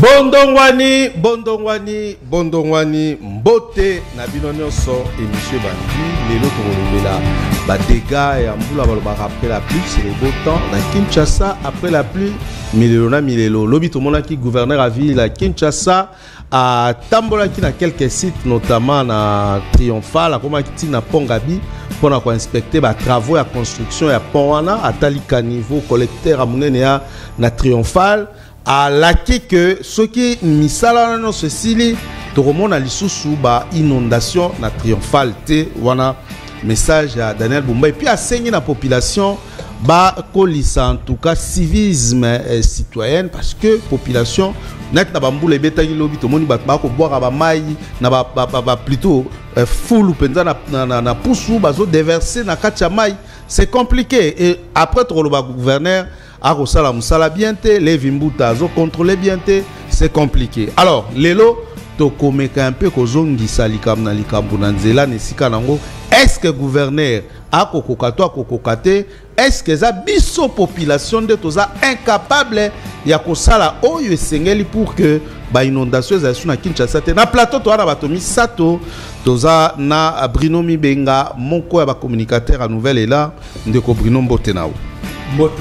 Bondongwani, Bondongwani, Bondongwani, Mbote, Nabino Nyonso et Monsieur Bandi, les autres ba dégâts et Amboula après la pluie, c'est le beau temps. La Kinshasa, après la pluie, Milelo. Lobby tout le monde qui gouverneur à ville, la Kinshasa, à Tambola qui a quelques sites, notamment à Triomphal, à Komakiti, à Pongabi, pour inspecter les travaux et construction et à Ponwana, à Talika niveau collecteur à Mounenia, à Triomphal. À laquelle que ce qui misala non ceci tout le monde a l'issue ba inondation na Triomphal te wana message à Daniel Bumba et puis à saigner la population ba kolisa en tout cas civisme citoyen parce que population net na bamboule beta lobi to moni ba ko boire ba mai na ba plutôt full penza na poussou bazo déverser na katia mai c'est compliqué et après trop le gouverneur a Rosala Moussala bienté, les Vimbuta zo contrôler bienté, c'est compliqué. Alors, lelo to komeka un peu kozongi salikam na likambu na nzela nesika nango, est-ce que gouverneur a kokokato a kokokate, est-ce que za biso population de toza incapable ya kosala oyo esengeli pour que ba inondation za suna Kinshasa te na plateau to ana batomi sato toza na Bruno Mibenga moko ya ba communicateur à nouvelle et là ndeko Bruno Mbote nao. Mbote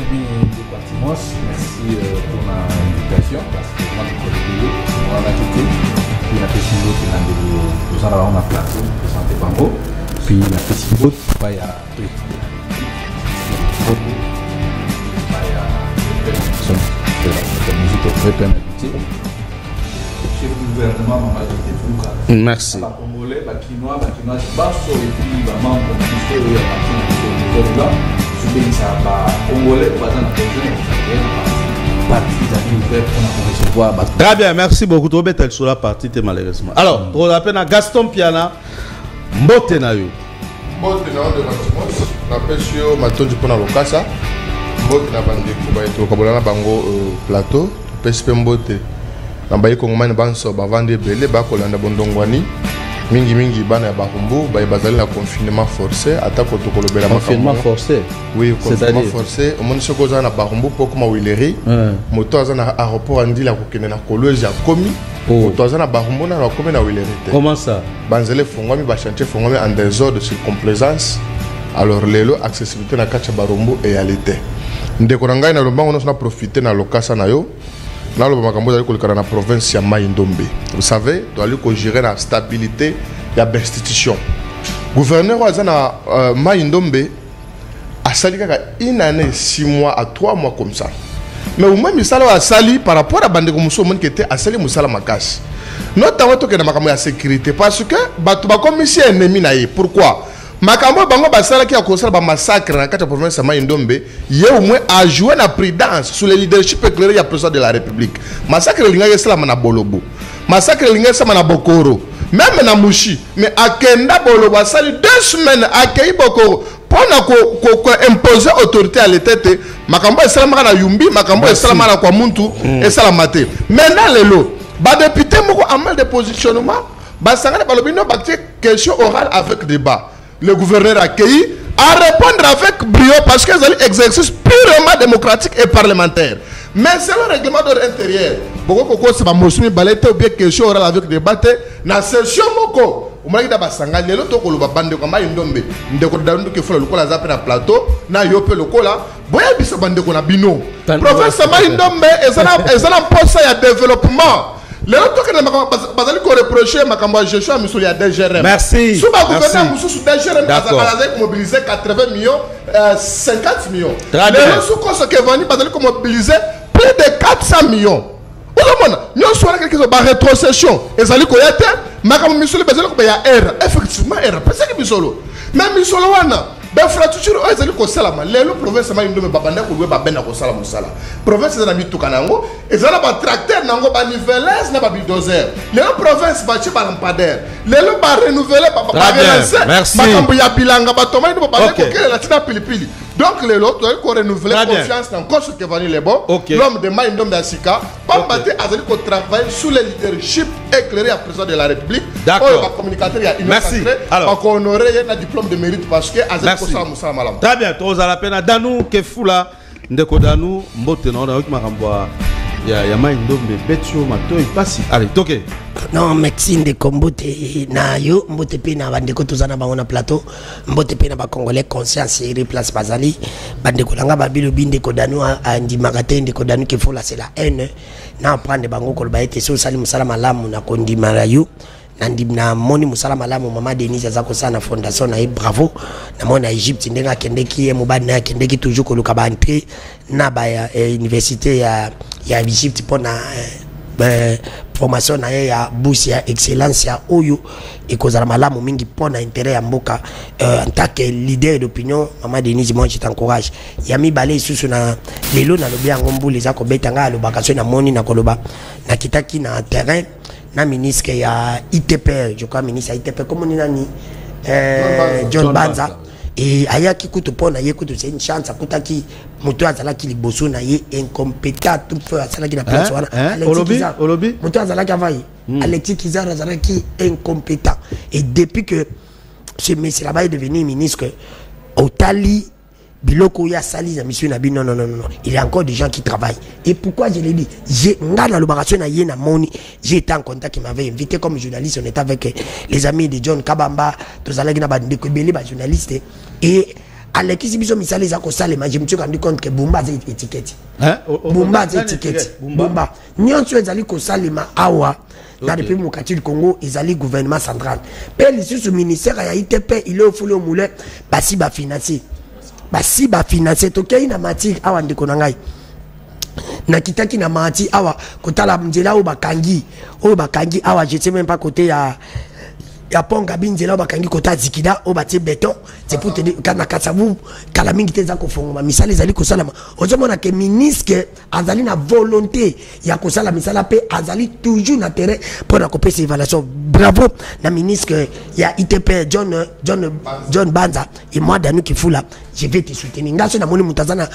merci pour l'invitation parce que moi je connais on a quitté puis la Pessimbo qui est nous allons avoir plateau présenté Bango puis la Pessimbo va y a merci. Très bien, merci beaucoup. Trop bête sur la partie, malheureusement. Alors, pour la peine à Gaston Piana, Mbote na yo. Mbote na yo de Matimos, na pesio matondi pona lokasa. Mbote na bande ko ba eto kabolana bango plateau, pespe Mbote. Na bayi kongomani banso ba vande belé ba kolanda Bondongwani. Mingi bana ya Barumbu ba bazali na confinement forcé atako to kolobela confinement forcé. Oui, confinement forcé. Au monde soko za na Barumbu pour kuma wileri. Moto aza na aéroport andila ko kene na kolwezi ya komi. Moto aza na Barumbu na komi na wileri. Comment ça? Banzele fongwami ba chantier fongwami en désordre de circomplaisance. Alors lelo accessibilité na kacha Barumbu et réalité. Ndeko ngai na lombango na profiter na lokasa na yo. Là, le Makambo dans la province de Maïndombe. Vous savez, tu dois gérer la stabilité et la restitution. Le gouverneur de Maïndombe a sali une année, 6 mois à 3 mois comme ça. Mais au moins, il a sali par rapport à Bande Gomuso qui était à Sali Moussala Makas. Notamment, tu as la sécurité parce que tu as comme ici un ennemi. Pourquoi? Makambo bango basala qui a causé ba massacre dans la province de Maïndombe, il au moins a joué la prudence sous le leadership éclairé du président de la République. Massacre linga yesala na Bolobo. Massacre linga yesala na Bokoro. Même na Mushi, mais à Kenda Bolobo sali 2 semaines à Kei Bokoro pour imposer autorité à l'état. Makambo yesala na Yumbi, Makambo yesala na kwa Muntu et salamate. Maintenant les lots, ba député moko a mal de positionnement, ba sangana balobino ba question orale avec débat. Le gouverneur a accueilli à répondre avec brio parce que c'est un exercice purement démocratique et parlementaire. Mais c'est le règlement d'ordre intérieur. Beaucoup de choses sont balayées ou bien question orale avec débat. Dans la session, on m'a dit que les autres ont bande comme Maïndombe. Nous avons dit que faut le coller na plateau. Na yope le coller. Boya bisa bande qu'on a bino. Professeur Maïndombe, et ça n'a pas ça y a développement. Les autres qui ont reproché ma gestion à M. DGRM. Merci. Sous ma gouverneur, M. DGRM a mobilisé 80 millions, 50 millions. Les autres qui ont mobilisé plus de 400 millions. Nous sommes quelque chose de rétrocession. Et ça dit qu'il y a effectivement, c'est que Misolo. Mais Misolo, d'infrastructure ezali ko salama lelo province ma ndo me babanda ko ba bena ko sala musala province na mitu kanango ezala ba tracteur nango ba nivelage na ba bulldozer lelo province ba chi ba lampadaire lelo ba renouveler ba relancer makambo ya bilanga ba toma ndo ba ko kele la tina pilipili donc lelo to ko renouveler confiance dans ce que vani les bon l'homme de Maïndo Mbasika pas battre azali ko travailler sous le leadership éclairé à président de la République d'accord communicateur ya merci alors ko honorer un diplôme de mérite parce que azali très bien, tu as la peine à Danou, Kefula, Ndeko Danou, Mbote, non, on a eu Marambwa, ya Maindombe Betio Mato ipasi. Allez, toke. Non, merci de kombote na yo, mbote pe na bandeko tozana bango na plateau, mbote pe na ba congolais conscience et place bazali, bandeko langa babilo binde ko danu andi magate ndeko danu ke fola c'est la haine. Na prendre bango ko ba ete so sali musala malamu na kondi marayu. Nandi na moni musala malamu mama Denise azako sana fondation na bravo na mona Egypte ndenga kendeki mobadi na kendeki toujours ko luka ba entrer na ba université ya Egypte pona formation na ya bourse ya excellence ya oyo ekozala malamu mingi pona intérêt ya mboka en tant que leader d'opinion mama Denise moi je t'encourage ya mibale susu na lelo na lobi yango mbuli za ko betanga alobaka so na moni na koloba na kitaki na terrain na ministre ya ITP je crois ministre ya ITP comme on nani John Banza et ayaki kutu pona ye kutu c'est une chance akutaki moto azala ki liboso na ye incompétent tout feu azala ki na place wana olobi moto azala ki avai Alexis Kizar azala ki incompétent et depuis que ce monsieur là-bas est devenu ministre Otali biloko ya sali ya monsieur Nabi non il y a encore des gens qui travaillent et pourquoi je l'ai dit j'ai ngana l'opération na yé na moni j'ai été en contact qui m'avait invité comme journaliste on était avec les amis de John Kabamba tous allés na ba ndeko belé ba journaliste et Alexis biso misali za ko salema je me suis rendu compte que Bumba c'est étiquette Bumba c'est étiquette Bumba nyonso ezali ko salema awa dans le pays mokati du Congo ezali gouvernement central pe li sous ministère ya ITP il est au foulé au moulin basi ba financer basi ba financer tokei na mati awa ndeko na ngai na kitaki na mati awa kotala mjela o bakangi awa je sais même pas côté ya ponga binjela o bakangi kota zikida o bati béton c'est pour te dire kana katsabu kala mingi teza ko fongoma misali zali ko salama ozomona ke ministre azali na volonté ya ko sala misala pe azali toujours na terrain pour na kopesa évaluation bravo na ministre ya ITP John Banza et moi Danu Kifula je vais te soutenir ngaso na moni mutazana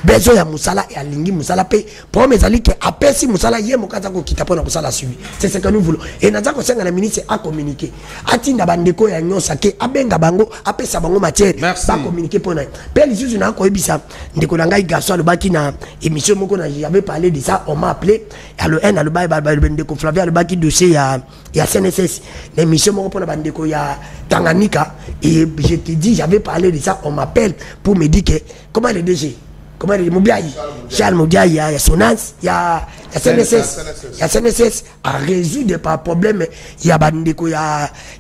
bezo ya musala ya lingi musala pe pour mes ali que apesi musala ye mokaza ko kitapona ko sala suivi c'est ce que nous voulons et naza ko senga na ministre a communiquer atinda bandeko ya nyosa ke abenga bango apesa bango matière ba communiquer pona pe lisusu na ko ebisa ndeko na ngai gaso le baki na émission moko na j'avais parlé de ça on m'a appelé à le N à le bail ndeko Flavia le baki dossier ya CNSS l'émission moko pona bandeko ya Tanganyika et je te dis j'avais parlé de ça on m'appelle pour me dire que comment le DG comment il Moubiaï Charles Moubiaï il y a Sonance il y a CNSS a résolu des problèmes il y a bandeko il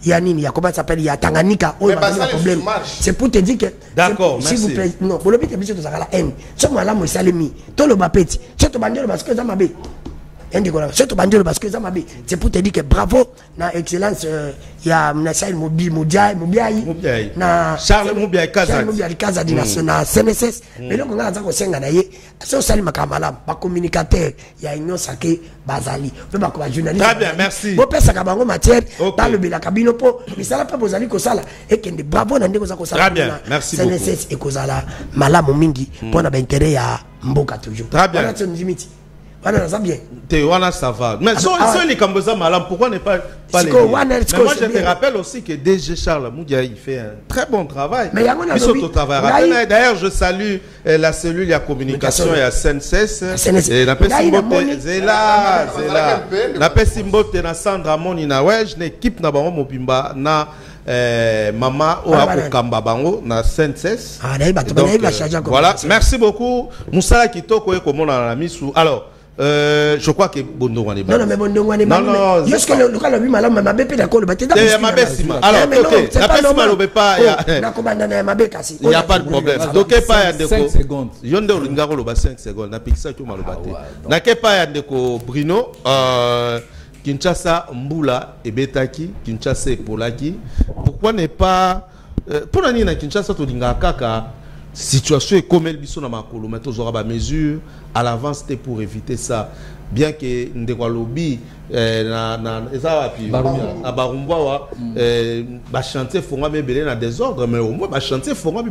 y a nini il y a comment ça s'appelle il y a Tanganyika oh il y a problème c'est pour te dire que d'accord s'il vous plaît non pour le but de ça la haine sur moi là moi salemi tout le bapeti c'est tout bandero parce que ça m'a bé c'est pour te dire que bravo na excellence il y a Nassai Moubiaï na Charles Moubiaï Kazadi na CNSS mais là on a ça ko senga na ye so sali makamala ba communicateur il y a une saké bazali pe ba ko journaliste très bien merci bo pesa ka bango matière ba le bela kabino po misala pa bozali ko sala et kende bravo na ndeko za ko sala très bien merci beaucoup CNSS e ko sala malamu mingi pona ba intérêt ya mboka toujours très bien voilà ça bien Tewana ça va mais so les Kamboza malam pourquoi ne pas les mais moi je te rappelle aussi que DG Charles Moudia il fait un très bon travail mais d'ailleurs je salue la cellule de communication et à CNSS et la Pessimbote na Sandra Moni na wej l'équipe na bango mobimba na Mama ou Kamba bango na CNSS voilà merci beaucoup Moussala Kitoko et comment on a mis sous alors je crois que Bondongwa n'est pas. Non, mais Bondongwa n'est pas. Non, est-ce que le cas le malade m'a bépé d'accord le bâtiment. Alors, ok, la personne m'a lobé pas. Il n'y a pas de problème. Donc, pas y a 5 secondes. Yonde Olingaro loba 5 secondes. Na pixa tu malobate. Na ke pas y a ndeko Bruno. Kinshasa Mbula et Betaki, Kinshasa et Polaki. Pourquoi n'est pas pour la na Kinshasa to linga kaka situation est comme elle biso na makolo mais tous aura ba mesure à l'avance c'était pour éviter ça bien que ndeko lobby na eza wapi à Barumbawa ba chantier fonga mebele na désordre mais au moins ba chantier fonga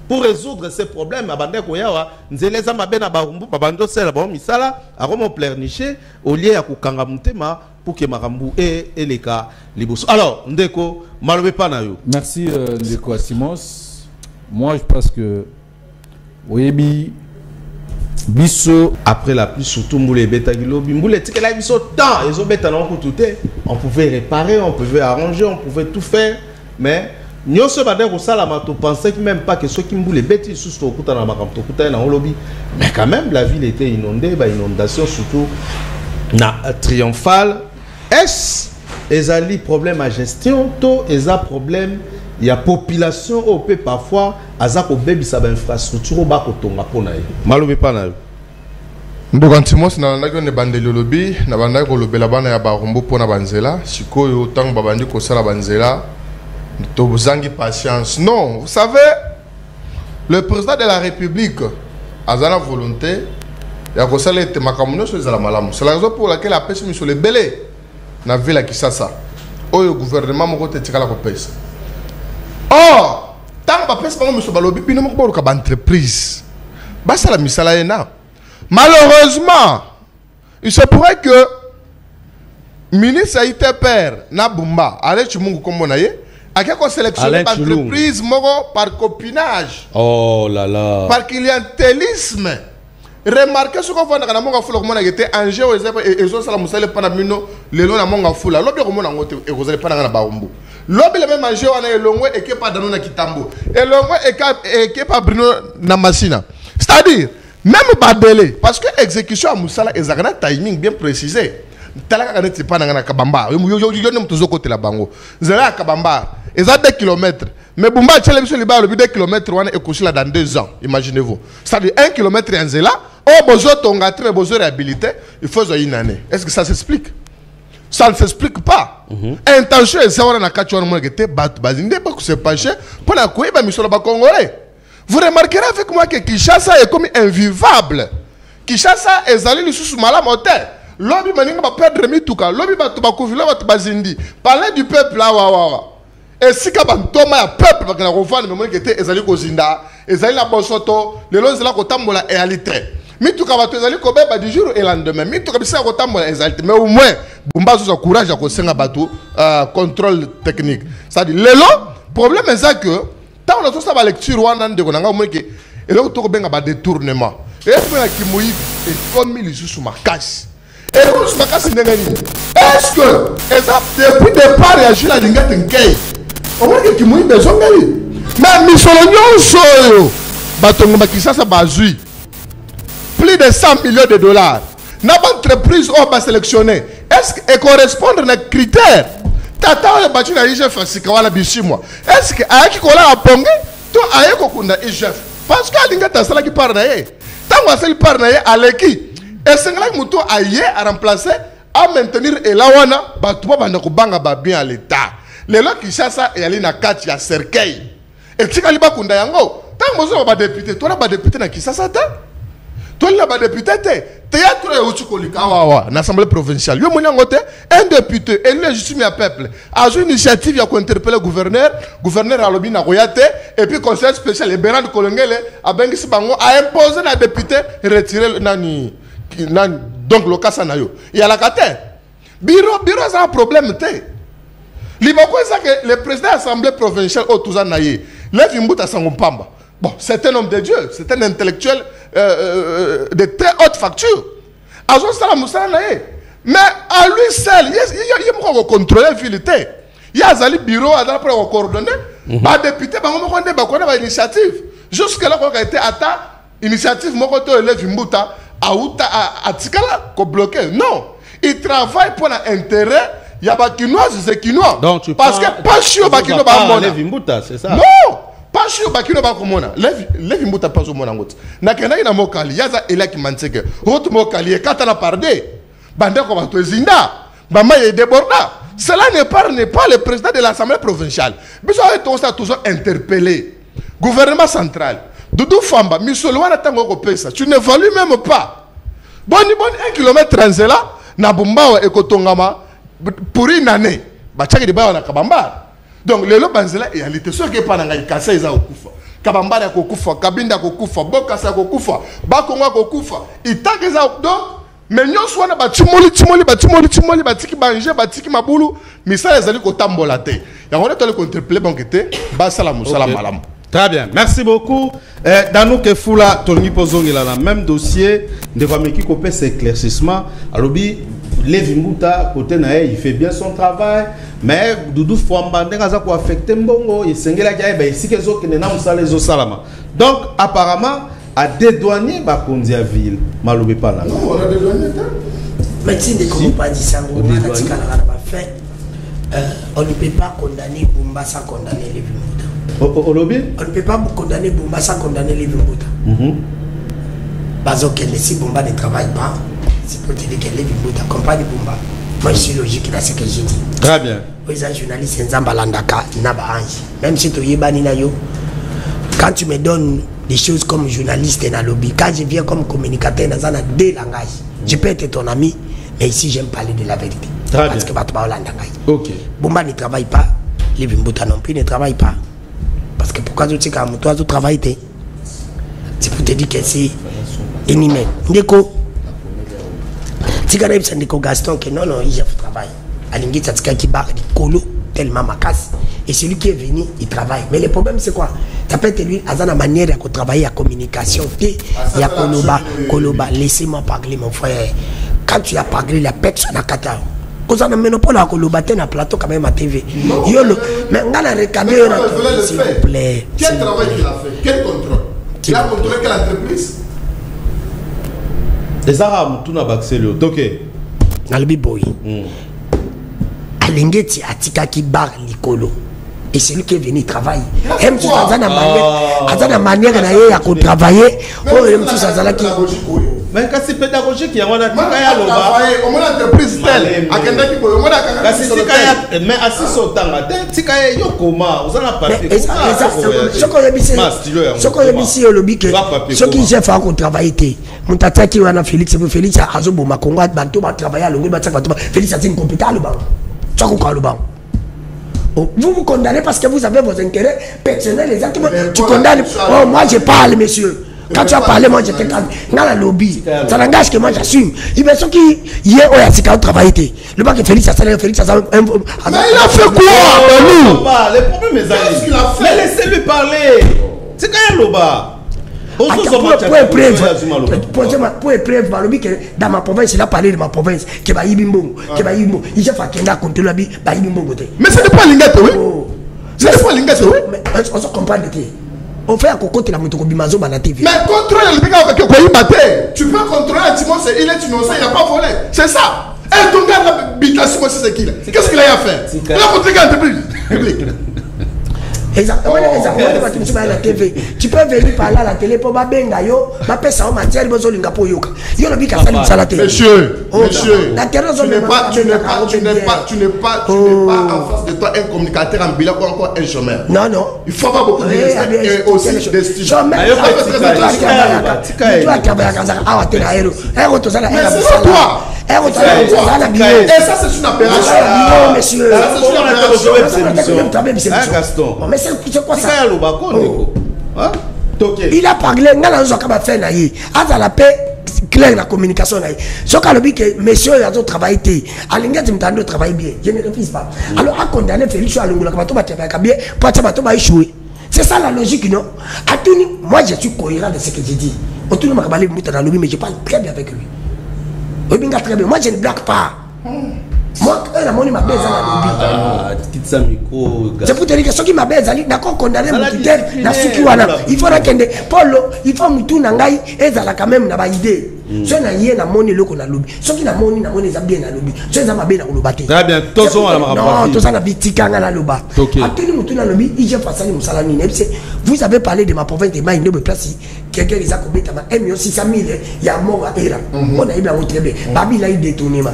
pour résoudre ces problèmes abandeko yawa nzeleza mabe na Barumbu babando sela ba misala a comment pleurnicher au lieu ya kokanga mutema pour que Marambu et les cas liboso alors ndeko malobe pa na yo merci ndeko Simos. Moi, je pense que Oyebi, biso après la pluie surtout Mboulé Betagilo Mboulé tikela biso temps ils ont bêta non tout on pouvait réparer, on pouvait arranger, on pouvait tout faire mais nous ce matin au salama tu pensais que même pas que ceux qui Mboulé bêti sous au kuta na makamto kuta na lobby mais quand même la ville était inondée bah inondation surtout na triomphal est ezali problème à gestion to eza problème il y a population au peut parfois azako baby sa infrastructure au bako tonga pona ye malobi pana ndoko antimos na ndako ne bandeli lobby na bandako ko lobela bana ya barombo pona banzela sikoyo tango babandi ko sala banzela to bozangi patience non vous savez le président de la République azana volonté ya ko sala te makamuno so ezala malamu c'est la raison pour laquelle la pêche sur les belé na ville à Kisasa oyo gouvernement moko te tikala ko pesa. Oh, tant que je ne sais pas si entreprise, malheureusement, il se pourrait que le ministre a été père, Nabumba, allez, tu m'as comme on a à quelqu'un sélectionné l'entreprise par copinage. Oh là là. Par clientélisme. Remarquez ce qu'on voit dans la monga foule, comme on a été en jeu, et ça, la moussale panamino, le long de la monga foule, l'objet comme on a ngoté, et vous allez pas dans la barombo. L'objet le même en jeu, on a elongwe et qui pas dans nos kitambo. Elongwe et qui pas Bruno Namasina. C'est-à-dire, même pas délai, parce que l'exécution à Moussala est un timing bien précisé. Talaka n'est pas dans la Kabamba. Yo n'aime toujours côté la bango. Zéla Kabamba. Et ça 2 km. Mais Bumba Tchelem sur les barres, le 2 km, on est couché là dans 2 ans. Imaginez-vous. C'est-à-dire 1 km en Zéla. Oh, besoin ton gâteau, mais besoin de réhabiliter. Il faut une année. Est-ce que ça s'explique? Ça ne s'explique pas. Intention, c'est ça, on a catché un moment qui était battu. Bazinde, parce que c'est pas cher. Pour la couille, mais sur le Congolais. Vous remarquerez avec moi que Kinshasa est comme invivable. Kinshasa est allé sous malade moteur. Lobby maninga va perdre mituka. Lobby va tubakouvila va tubazindi. Parler du peuple là, wa. Et si quand on a peuple, parce que la refane, mais moi qui était ezali kozinda, ezali la bosoto, le long de la kotambola etalité. Mituka va ezali kobe ba du jour et lendemain. Mituka bisa kotambola ezalité. Mais au moins, Bumba sous courage à kosenga batu contrôle technique. C'est-à-dire, le long problème est ça que tant on a tout ça la lecture wana de konanga au moins que et là on trouve bien ba détournement. Et puis la kimoyi et comme il sous ma casse. Et là sous ma casse est-ce que depuis départ réagir la dingue tenkei. On voit que Kimoui besoin d'aller. Mais Missolognon Soyo, Batongo Bakisasa Bazui, plus de 100 millions de dollars. N'a pas entreprise on va sélectionner. Est-ce qu'elle correspond à nos critères? Tata on a battu la IGF à Sikawala Bishimwa. Est-ce que Aïki Kola a pongé? Toi Aïko Kunda IGF. Parce que Alinga Tassala qui parle d'ailleurs. Tant qu'on s'est parlé d'ailleurs à l'équipe. Et c'est là que Mouto aïe à remplacer, à maintenir et la wana, Batouba Bandakubanga bien à l'État. Les gens qui cherchent ça et aller dans 4 il y a cercueil et tu as pas kunda yango tant que vous avez député toi là député na Kisasa toi là député théâtre et uchukolika wa l'assemblée provinciale yo monyango te un député élu légitime à peuple a une initiative à interpeller gouverneur a lobby na royate et puis conseil spécial et Bernard Kolongele a bengisi bango a imposer na député retirer nani donc le cas ça na yo il y a la carte bureau c'est un problème té. Le président de l'Assemblée provinciale au Touzanaye, bon, c'est un homme de Dieu, c'est un intellectuel de très haute facture. Mais à lui seul, il a contrôlé la ville. Il y a un bureau à coordonner. Les députés ont une initiative. Jusque-là, il a été atteint l'initiative à Tikala bloqué. Non, il travaille pour l'intérêt. Il y a Bakinois, c'est Kinois. Parce que pas sûr Bakino Bamona. C'est ça. Non, pas sûr Bakino Bakomona. Levi Mbuta pas au Monangot. Nakena ina mokali, yaza elaki manseke. Route mokali, katana pardé. Bande ko batozinda. Bama est déborda. Cela ne parle pas le président de l'Assemblée provinciale. Besoin de ça toujours interpellé. Gouvernement central. Doudou Famba, Missolwana tango ko pesa. Tu ne values même pas. Bon 1 km tranzela na Bumbawa et Kotongama. Pour une année, donc le Banzela et réalité ce qui est pas dans les casses ils ont kufa kabamba ya kokufa kabinda kokufa bokasa kokufa bakonga kokufa itake za donc mais nyonso wana batimoli batiki banje batiki mabulu misala ezali kotambola te yango to le contemplé banquete basala musala malamu Très bien, merci beaucoup. Dans nous que Foula, Tony Pozong il a le même dossier. De fois qui copie ces éclaircissements. Alors Lévi Mouta côté nae, il fait bien son travail, mais Doudou Fouamba n'engaza quoi affecter Mbongo. Il s'engage à y ici que les autres n'ont pas les autres salama. Donc apparemment à dédouaner Bakondia ville, Maloube pas là. Non, on a dédouané. Mais si des compagnies ça, on ne peut pas condamner Bumba sans condamner Lévi Mouta. Au lobby? On ne peut pas condamner Bumba sans condamner Lévi Mouta. Parce que si Bumba ne travaille pas, c'est pour te dire que Lévi Mouta comprend Bumba. Moi je suis logique dans ce que j'ai dit. Très bien. Les journalistes, c'est Nzambalandaka, Naba Ange. Même si tu es Baninayo, quand tu me donnes des choses comme journaliste dans le lobby, quand je viens comme communicateur dans deux langages, je peux être ton ami, mais ici j'aime parler de la vérité. Très parce bien. que Batba Hollande. Ok. Bumba ne travaille pas, Lévi Mouta non plus ne travaille pas. Parce que pourquoi tu sais qu'à toi tu travailles, c'est pour te dire que c'est inhumain. Ndeko, tu connais Ndeko Gaston que non, il fait travail. Alingi Tsatika qui barre du colo tellement ma casse. Et celui qui est venu, il travaille. Mais le problème c'est quoi? Ça peut être lui, à la manière de travailler à communication. Il y a Koloba, laissez-moi parler mon frère. Quand tu as parlé, la personne a kata. Quand on a monopole à Koloba, tu as un plateau quand même à TV. Mais on a recadré, s'il vous plaît. Quel travail il a fait? Quel contrôle? Il a contrôlé quelle entreprise? Les Arabes, tout n'a pas accès au toqué. Nalbi boy. Alingeti atika qui barre l'icolo. Et celui qui est venu travailler. Même si ça a une manière de travailler. Mais quand c'est pédagogique, il y a un entreprise telle. Mais assis au temps, Tika Yokoma, vous en avez pas ce qu'on a mis ici au lobby, ce qui j'ai fait qu'on travaille, mon tata qui a Félix, Félix a Azobo, ma Congo, Banto, va travailler à l'Ongle, Félix a été incompétent à le banc. Vous vous condamnez parce que vous avez vos intérêts personnels, exactement. Tu condamnes. Oh, moi je parle, monsieur. Quand tu as parlé, moi j'étais calme. Dans la lobby, ça n'engage que moi j'assume. Il y a ceux qui, hier, on a dit qu'on travaillait. Le banc que Félix a salé, Félix a salé. Mais il a fait quoi? Les problèmes, mes amis. Mais laissez-lui parler. C'est quand même le bas. Pour épreuve, dans ma province, il a parlé de ma province. Il a fait un contrôle là. Mais ce n'est pas l'ingette, oui. Ce n'est pas l'ingette, oui. On se comprend de qui. On fait un cocotte la moto bimazo dans la TV. Mais contrôler le biga avec quoi il maté. Tu peux contrôler un Timon, il est innocent, il n'a pas volé. C'est ça. Et ton gars l'habitation, c'est qui là? Qu'est-ce qu'il a à faire? Il a montré qu'il y a une entreprise. Exactement, la TV. Tu peux venir parler à la télé pour Babenga yo, ma ça en matière de yoka. Yo le bika ça la télé. Monsieur, tu n'es pas en face de toi un communicateur en bilan ou encore un chômeur. Non, non. Il faut pas beaucoup de aussi des styles. Mais c'est toi. Et ça, c'est une opération. Non, monsieur. Mais c'est quoi ça? Il a parlé, il a la paix claire la communication. Ce qu'il a dit que monsieur a travaillé, il travaille bien. Je ne refuse pas. Alors, à condamner Félix à l'ongla, pour échouer. C'est ça la logique, non? Moi, je suis cohérent de ce que j'ai dit. Mais je parle très bien avec lui. Moi je ne blague pas. Moi, la monnaie m'a baisé à la lobby. C'est pour te dire que ceux qui m'a baisé, d'accord, condamné mon tuteur, il faut raconter. Paul, il faut me tourner en et ça quand même n'a idée. Ceux qui ont monnaie le qu'on a lobby. Ceux qui ont monnaie, ça bien à lobby. Ceux qui ont bien à lobby. Très bien, tous sont à la marabouille. Non, tous sont à Bitika à la lobby. Après, nous tournons à lobby, il faut passer le salami. Vous avez parlé de ma province de Maïne, de place. Quelqu'un les a combien de 1 million 600 000, il y a mort à Era. On a eu la très bien. Babi il a eu détournement.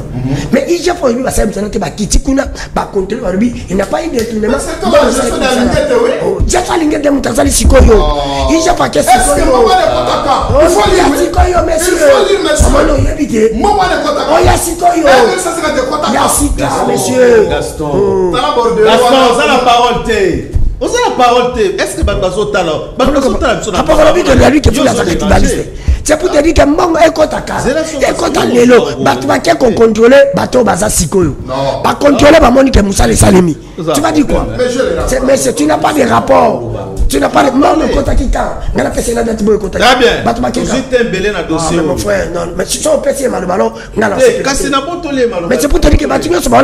Mais il y a fallu passer un peu de Kitikuna, par contre, il n'a pas eu détournement. C'est toi, je suis dans l'ingénieur, oui. J'ai fait l'ingénieur de Moutazali Sikoyo. Il y a pas que Sikoyo. Il faut lire Sikoyo, monsieur. Oh, il y a Sikoyo. Il y a Sikoyo, monsieur. Gaston, ça la parole. Vous avez la parole, est-ce que Babazo Talo c'est pour te dire que mon écotaka, écotal lelo, batouaké qu'on contrôle, bateau baza sikoyo. Pas contrôler, bah monique Moussa les Salemi. Tu vas dire quoi? Mais tu n'as pas de rapport. Tu n'as pas de non, le contact qui t'a. On a fait c'est la date de contact. Très bien. Vous êtes un belé dans le dossier. Mon frère, non, mais si on peut essayer le ballon, on a mais c'est pour te dire que tu ne sais pas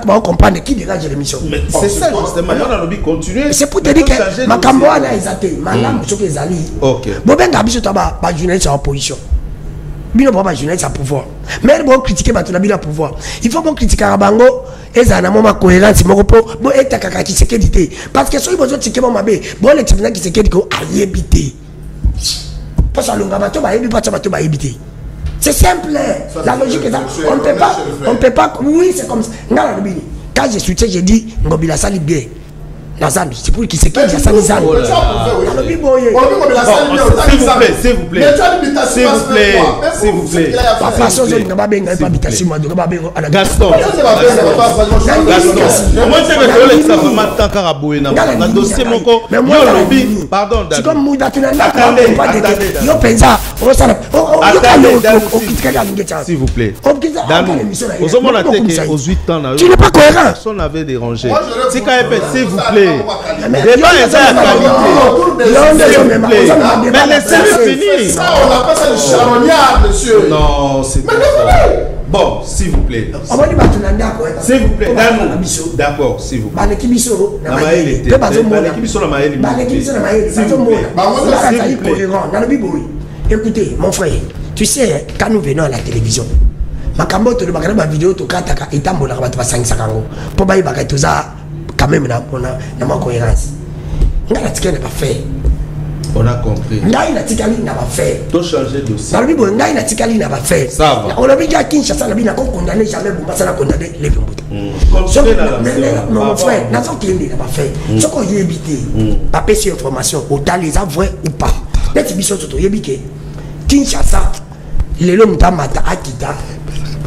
on comprendre qui dégage l'émission. C'est ça justement. On a envie de continuer. C'est pour te dire que ma cambo a exalté, ma langue sur les alliés. OK. Bon ben gabi to ba journaliste en opposition. Bino ba journaliste à pouvoir. Mais bon critiquer ba to la bila pouvoir. Il faut qu'on critique Arabango et ça na moma cohérence moko po bo eta kaka ki sécurité parce que so il besoin ticket mabe bon le type qui sécurité ko ayebité. Parce que longa ba to ba yebi pas to ba yebité. C'est simple. La logique est là. On peut pas. Oui, c'est comme ça. Quand je soutiens, j'ai dit, Ngobila sali bien. C'est pour qui c'est qui a sali zan. S'il vous plaît. Papa, si on n'a pas bien habitation, on doit pas bien. Gaston. Moi, je vais ça vraiment tant caraboué dans dossier mon co. Pardon. C'est comme Mouda tu n'as pas. S'il vous plaît. Aux 8 ans, tu n'es pas cohérent. Personne n'avait dérangé. C'est quand même, s'il vous plaît. Mais laissez-le finir. Ça, on appelle ça le charognard, monsieur. Non, c'est bon, s'il vous plaît. S'il vous plaît, d'accord, s'il vous plaît. Écoutez, mon frère, tu sais, quand nous venons à la télévision, ma cambote de ma vidéo, tu as et tambour, tu vas 5 secondes. Pour bailler, tout ça, quand même, on a cohérence. On a fait. On a compris. Ngaïna Tikali n'a pas fait. Tout changer de dossier. Dans le Bible, Ngaïna Tikali n'a pas fait. Ça va. On a vu qu'à Kinshasa, n'a pas condamné jamais pour passer à condamner les Bumbuta. Mon frère, n'a pas fait. Ce qu'on y a évité, pas passer information, autant les avouer ou pas. Mais si bisous tout y est Kinshasa, les lots mutamata akita,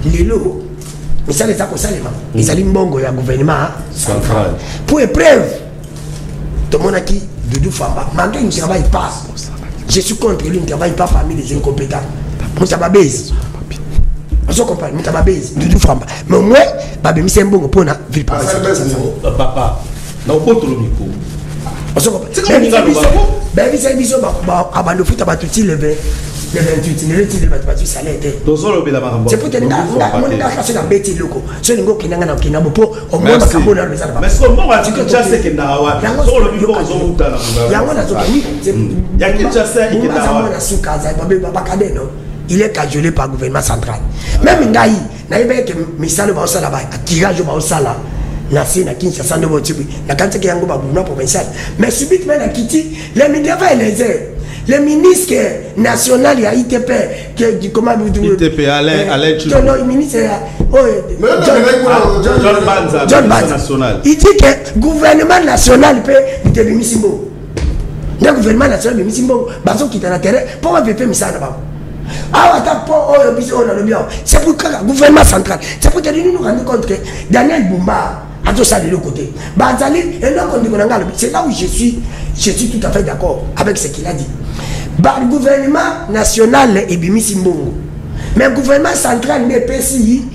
les lots, mais ça les a consolés. Ils allaient mbongo ya gouvernement central. Pour épreuve, tout le monde a qui Doudou Famba, malgré qu'il ne travaille pas, je suis contre lui, il ne travaille pas parmi les incompétents. Moussa Babez, on se comprend, Moussa Babez, Doudou Famba. Mais moi, Babé Missé Mbongo pour la ville. Papa, non, pas trop le micro. On se comprend. Ben, Missé Biso, Abando Foot, Abatouti, le 28, le 28 salaire. C'est pour te dire, on a cassé la bête loco. C'est le gars qui n'a pas de pour au moins Macabona le Zalba. Mais ce qu'on va dire que c'est que Narawa, sur le bureau, ils ont il est cajolé par le gouvernement central. Même Ngaï, n'avait que Missal Baosa là-bas, à tirage Baosa là. Nasi na Kinshasa de Botibi, la quantité qui a un provincial. Mais subitement, la Kiti, les médias et les airs. Le ministre national, il y a ITP, comment vous dites ITP, Alain Chilou. Non, le ministre, John Banza. Il dit que le gouvernement national peut être Missimbo. Le gouvernement national peut Missimbo, Bazo qui est dans la terre, pourquoi il fait Missa là-bas? C'est pour le gouvernement central. C'est pour que nous nous rendons compte que Daniel Boumba a tout ça de l'autre côté. C'est là où je suis tout à fait d'accord avec ce qu'il a dit. Le gouvernement national est Bimisi Mbongo. Mais le gouvernement central n'est pas ici.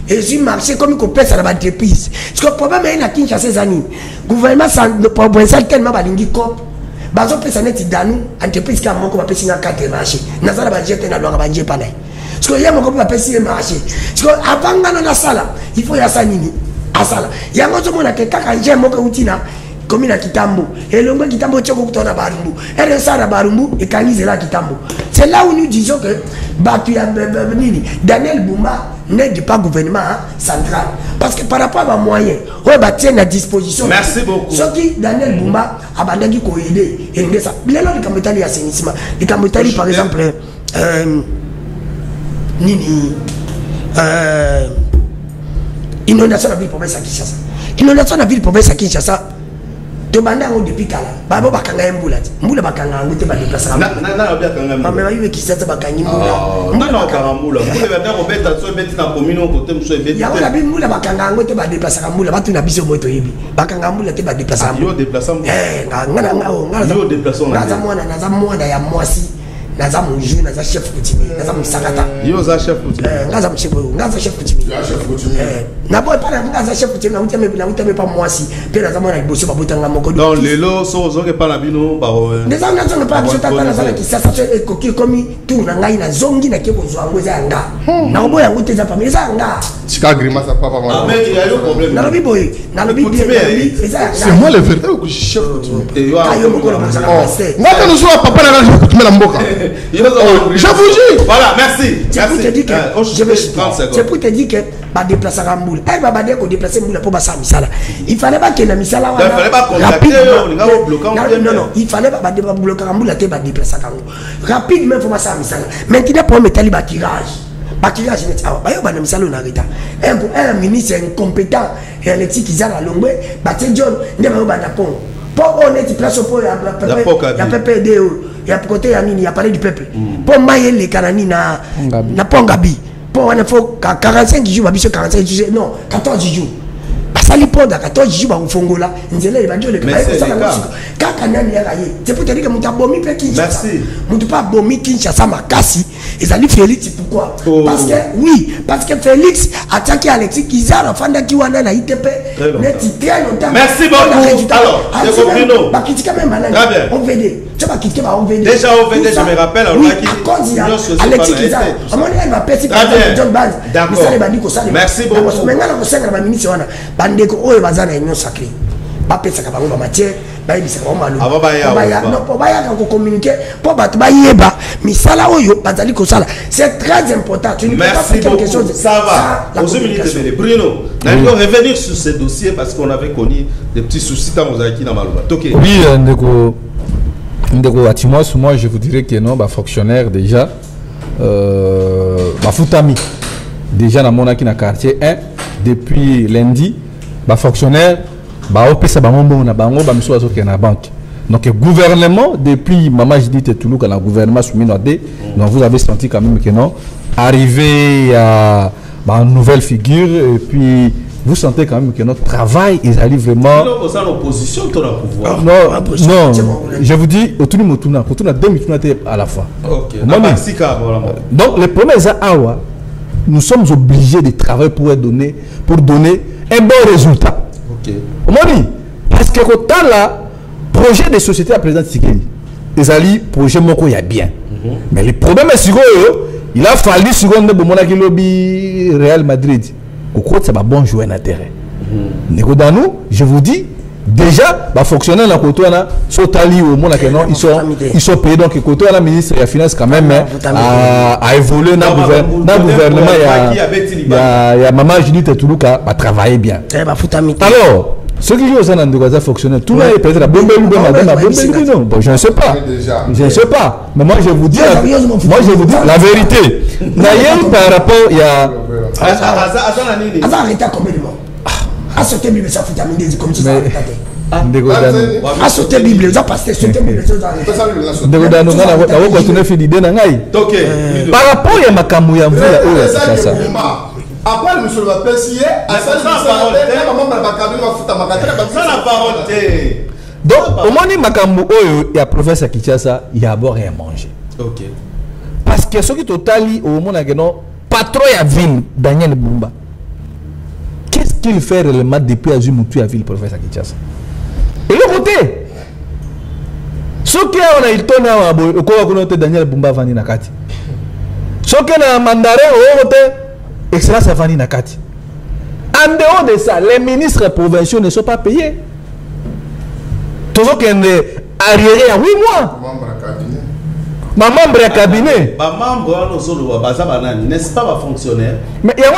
Et je marché comme il peut faire l'entreprise. Parce que le problème est qu'il y a ces années. Le gouvernement central tellement balingi cop. Bazo pesa neti danu entreprise qui a mon ko ba pesi na carte marché. Nazala ba jete na lwa ba nje pana. Parce que yemo ko ba pesi marché. Parce que avant ngana na sala, il faut ya sa nini. Asala. Yango zo mona ke kaka nje mo ko utina. Comme na Kitambo. Et le Kitambo tchoko kutona Barumbu. Et le Sara Barumbu et Kanise la Kitambo. C'est là où nous disons que Daniel Boumba n'aide pas le gouvernement central. Parce que par rapport à moyens, on va tenir à disposition. Merci beaucoup. Ce qui Daniel Boumba a bandé pour aider. Et il y a les Kamotali assainissement. Les Kamotali par exemple, Nini, inondation de la ville province à Kinshasa. Inondation de la ville province à Kinshasa. Demandez depuis Kala. Babo bakanga mbula. Mbula bakanga ngote ba déplacer. Na bakanga mbula. Mais bayo kisasa bakanga mbula. Mbula bakanga mbula. Mbula ba ko beta so beti na commune côté mso beti. Ya wala bi mbula bakanga ngote ba déplacer mbula batu na biso moto yebi. Bakanga mbula te ba déplacer mbula. Yo déplacer mbula. Ngana yo déplacer mbula. Na za mwana ya mwasi. naza mon jeu naza chef coutumier naza mon sakata yo za chef coutumier ngaza chef coutumier na boy pas ngaza chef coutumier na utame pas moi si pe naza mona liboso ba botanga moko donc lelo so zoke pa na bino ba des ans nazo pas biso tata naza na kisa sa ekoki komi tout na ngai na zongi na ke kozwa ngo za nga na boy yango te za pa za nga sika grimace papa moi mais il y a eu problème na lobi boy na lobi bien c'est moi le véritable chef coutumier ayo moko na mosala pasteur ngata nous sommes papa na chef coutumier na mboka je vous dis voilà merci c'est pour te dire que ba déplacer Ramboul elle va ba ko déplacer Mboula pour ba sa misala il fallait pas que na misala il fallait pas contacter non il fallait pas bloquer Ramboul te ba déplacer Ramboul rapidement pour ba sa misala maintenant pour mettre ba tirage n'est pas ba yo ba na misala on arrêta un ministre incompétent et Alexis Kizana Longwe ba te John ndeba ba na pont pour on est place pour ya PPD ya côté ya nini ya parler du peuple pour mailler les canani na Pongabi pour on faut 45 jours babiso 45 jours non 14 jours basali ponda 14 jours ba ufongola nzele ba jole kaka nani ya raye c'est pour te dire que muta bomi pe Kinshasa muta pas bomi Kinshasa makasi ezali Félix pourquoi parce que Félix attaqué Alexis Kizara fanda kiwana na ITP net très longtemps merci beaucoup alors c'est compris non ba kitika même malade on VD tu vas quitter ba on VD déjà on VD je me rappelle Alexis Kizara amoni elle va pesi John Baz d'accord merci beaucoup mais ngala ko senga ba ministre wana bandeko oyo bazana union sacrée ba pesa ka bango ba matière ba yebisa ba malu ba ya ko communiquer pour ba yeba misala oyo bazali ko sala c'est très important tu ne peux pas faire quelque chose ça va aux minutes de Bruno on va revenir sur ce dossier parce qu'on avait connu des petits soucis dans Mozaki na Maluba oui ndeko Atimos moi je vous dirais que non ba fonctionnaire déjà ba futami déjà na monaki na quartier 1 depuis lundi ba fonctionnaire ba opesa ba mombo na bango ba miso azoke na banque donc gouvernement depuis maman je dis tout le gouvernement soumis donc vous avez senti quand même que non arrivé à une nouvelle figure et puis vous sentez quand même que notre travail ils arrivent vraiment l'opposition ton pouvoir non je vous dis autour de motuna deux minutes à la fois donc les premiers awa nous sommes obligés de travailler pour donner un bon résultat. Parce que quand là, projet de société à président Tshisekedi, les alliés projet moko ya bien. Mais le problème est que il a fallu seconde de monaki lobby Real Madrid. Pourquoi ça va bon jouer d'intérêt. Négodano, je vous dis déjà va fonctionner dans côté là sotali au monde que non ils sont payés donc côté là ministre de la finance quand même a évolué dans gouvernement il y a maman Judith Tuluka va travailler bien alors ce qui est en train de fonctionner tout là peut-être la bombe non bon je ne sais pas mais moi je vous dis la vérité d'ailleurs par rapport il y a à sauter Bible, ça fout à midi comme ça. À sauter Bible, ça passe sauter Bible. Par rapport à ma camouille, après monsieur va pessier, donc au moment où makambu oyo ya professeur Kinshasa il y a boire et manger. OK. Parce que ce qui totali au moment que non patron ya ville Daniel Bumba. Qu'est-ce qu'il fait réellement depuis Azumutu à ville professeur Kinshasa? Et le côté ce qui on a il tourne à ko Daniel Bumba vani nakati. Ce qui na mandarin au côté excellence vani nakati. En dehors de ça, les ministres provinciaux ne sont pas payés. Toujours qu'il est arriéré à 8 mois. Ma membre à cabinet. Ma membre n'est-ce pas ma fonctionnaire? Mais il y a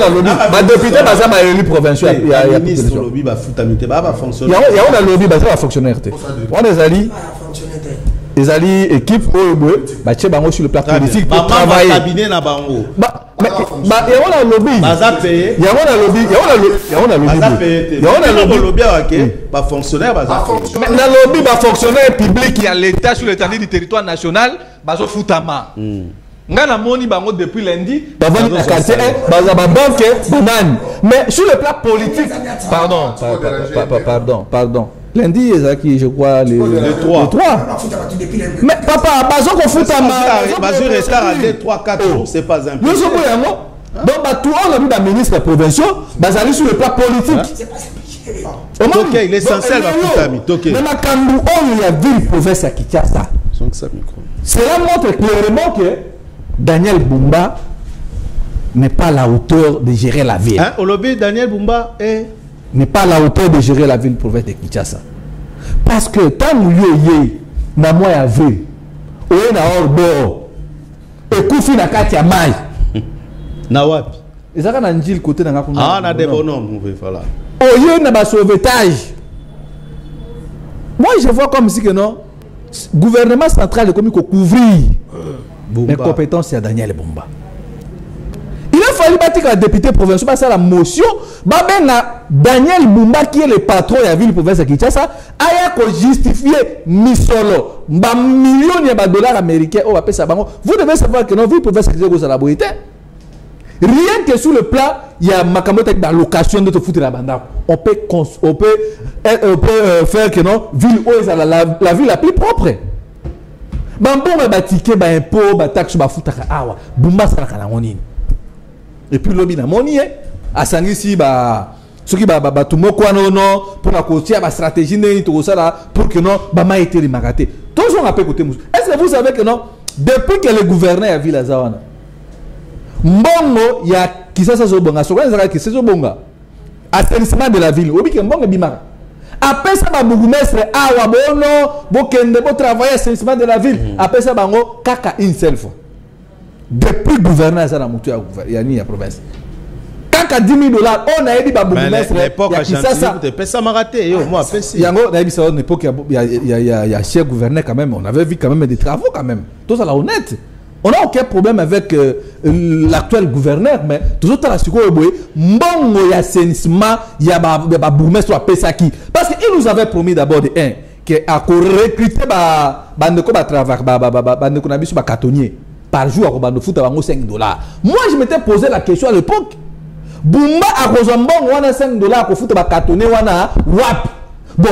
lobby. Ma député baza ma élu provincial. Il y a ministre lobby ba futamité ba fonctionnaire. Il y a lobby baza ba fonctionnaire. On est allé. Les alliés équipe OEB ba tché bango sur le plan politique pour travailler. Cabinet na bango. Mais il y a un lobby. Baza payé. Il y a un lobby. Il y a un lobby ba fonctionnaire baza. Mais na lobby ba fonctionnaire public qui a l'état sur l'étendue du territoire national bazo futama. Ngana moni bango depuis lundi bavani na quartier 1 baza ba banque banane. Mais sur le plan politique pardon. Lundi, je crois, les 3. Mais papa, Bazo qu'on fout à ma. Bazo reste à 2, 3, 4 jours, c'est pas un peu. Nous sommes donc, tout on a vu la ministre provinciaux, aller sur le plan politique. Ok, l'essentiel va foutre à mi. Mais ma Kambou, on y a vu le province à Kinshasa. Cela montre clairement que Daniel Bumba n'est pas à la hauteur de gérer la ville. Au lobby, Daniel Bumba n'est pas à la hauteur de gérer la ville province de Kinshasa. Parce que tant que nous na moi ya vu, on na orbo, et Koufi na Katia Mai. Na wapi? Et ça na njil côté na ngakuna. Ah, na des bonhommes, voilà. Oyo na ba sauvetage. Moi je vois comme si que non, gouvernement central est comme qu'on couvrir les compétences de Daniel Bumba. Il a fallu battre la députée provinciale passer la motion. Daniel Bumba qui est le patron de la ville province de Kinshasa a justifié misolo millions de dollars américains au payer ça. Vous devez savoir que notre ville province de Kinshasa la beauté. Rien que sur le plan, il y a Makamota dans la location de te foutre la bande. On peut faire que non, ville où est la ville la plus propre. Bambo va ticket, ba impôt, ba taxe, ba foutre awa. Bumba ça la monine. Et puis lobby na moni a sangi si ba ceux qui ba tout moko non pour la côté ba stratégie ne tout ça là pour que non ba ma été remagaté. Toujours on appelle côté mousse. Est-ce que vous savez que non depuis que le gouverneur a vu la zawana mbongo ya kisasa zo bonga so kwa zaka kisasa zo bonga assainissement de la ville obi ke mbongo bimaka après ça ba bourgmestre awa bono bokende bo travailler assainissement de la ville après ça bango kaka une seule fois depuis gouverneur ça na mutu ya ni ya province kaka $10,000 on a dit ba bourgmestre ya kisasa te pesa maraté yo moi pesi yango na bisa on époque ya chef gouverneur quand même on avait vu quand même des travaux quand même tout ça là honnête. On n'a aucun problème avec l'actuel gouverneur, mais toujours dans la seconde, mbongo ya assainissement, ya ba bourgmestre à Pesaki. Parce qu'il nous avait promis d'abord de un que à recruter bandeko ba travail bandeko na biso ba cartonnier par jour à bande foot à $5. Moi je m'étais posé la question à l'époque. Bumba à mbongo wana $5 pour foot ba cartonnier wana wap. Bon,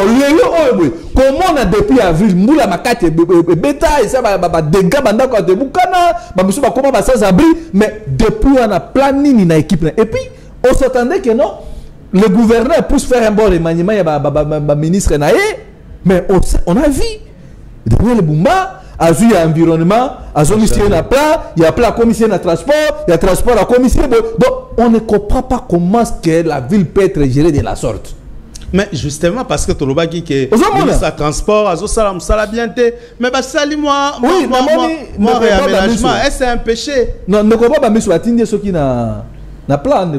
comment on a depuis avril, moula makate beta et ça va dégâts banda quand de bukana, ba monsieur ba comment ba sans abri, mais depuis on a plané ni na équipe et puis on s'attendait que non, le gouverneur puisse faire un bon remaniement ya ba ministre naé, mais on a vu Daniel Bumba a vu l'environnement, a vu commission na plat, il y a la commission de transport, il y a transport la commission donc on ne comprend pas comment que la ville peut être gérée de la sorte. Mais justement parce que tu l'as dit que le transport, ça l'a bien été. Mais bah sali moi réaménagement, est-ce un péché? Non, ne comprends pas monsieur Atindi ce qui n'a plan de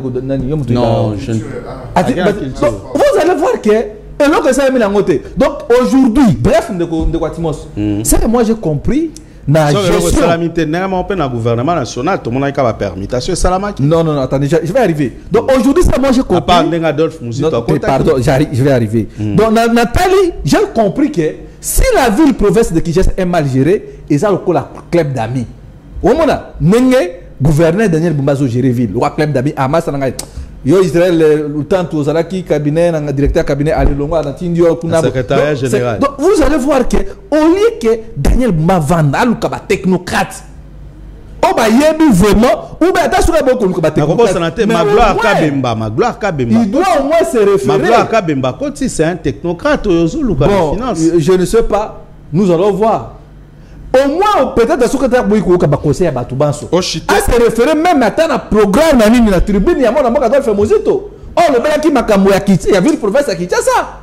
non, je ne. Vous allez voir que et là que ça a mis en côté. Donc aujourd'hui, bref de Quatimos. C'est que moi j'ai compris. Na gestion. Le gouvernement national, tout le monde a la permutation. Non, attendez, je vais arriver. Donc aujourd'hui, ça, moi j'ai compris. Pardon, je vais arriver. Donc Nathalie, j'ai compris que si la ville province de Kinshasa est mal gérée, ils ont le club d'amis. Au moment où gouverneur Daniel Bumbazo géré ville, le club d'amis, Amas, yo Israël le temps tout ça qui cabinet directeur cabinet Ali Longo secrétaire général. Donc vous allez voir que au lieu que Daniel Bumba vende à technocrate on va yebi vraiment ou bien attention beaucoup le technocrate ma gloire Kabemba il doit au moins se référer ma gloire Kabemba quand si c'est un technocrate bon, je ne sais pas nous allons voir. Au moins, peut-être que secrétaire Bouykou a conseillé à Batoubanso. À se référer même à un programme dans la tribune, il y a mon amour à Mosito. Oh, le bel qui m'a camoué à Kitsi, il y a vu le professeur à Kinshasa.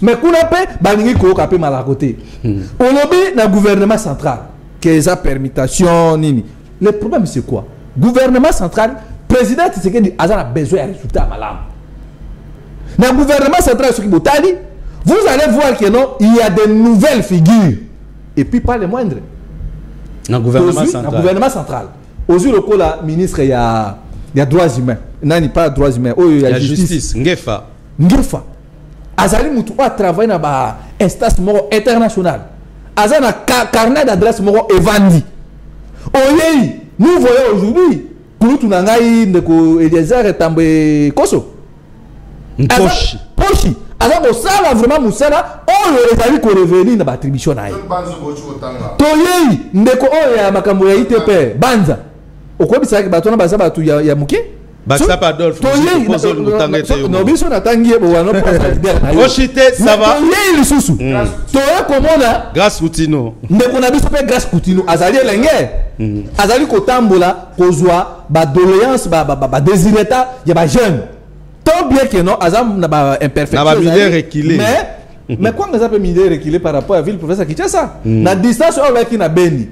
Mais qu'on a fait, Balingi Kou a fait mal à côté. Au lobby, dans le gouvernement central, qui a permutation, nini. Le problème, c'est quoi? Gouvernement central, président, c'est qu'il a besoin de résultats à Malam. Dans le gouvernement central, vous allez voir que non, il y a de nouvelles figures. Et puis pas les moindres. Dans le gouvernement central. Aujourd'hui, le ministre, il y a droits humains. Non, pas droits humains. Oh, il y a justice. Ngefa. Azali Moutou a travaillé dans un instance international. Azali a un carnet d'adresse Evandi. Oye, nous voyons aujourd'hui, Kouloutou Nangaï, Eliezer et Tambe Koso. Pochi. aza kosala vraiment mosala oyo ezali korevenir na baattribution na ye toyei ndeko oyo ya makambo ya ITP banza okobisaki bato wana baza bato ya moke Baksap Adolphe no biso natangi ye bowana Oshite ça va toyei lisusu toye komona grâce Coutinho ndeko na biso mpe grâce Coutinho azali elenge azali kotambola kozwa badoléance badésireta ya bajeune tant bien que non azam na baimperfection na bamidere reculé mais quoi nga zape midere reculé par rapport à ville professeur Kinshasa na distance oyo baki na Beni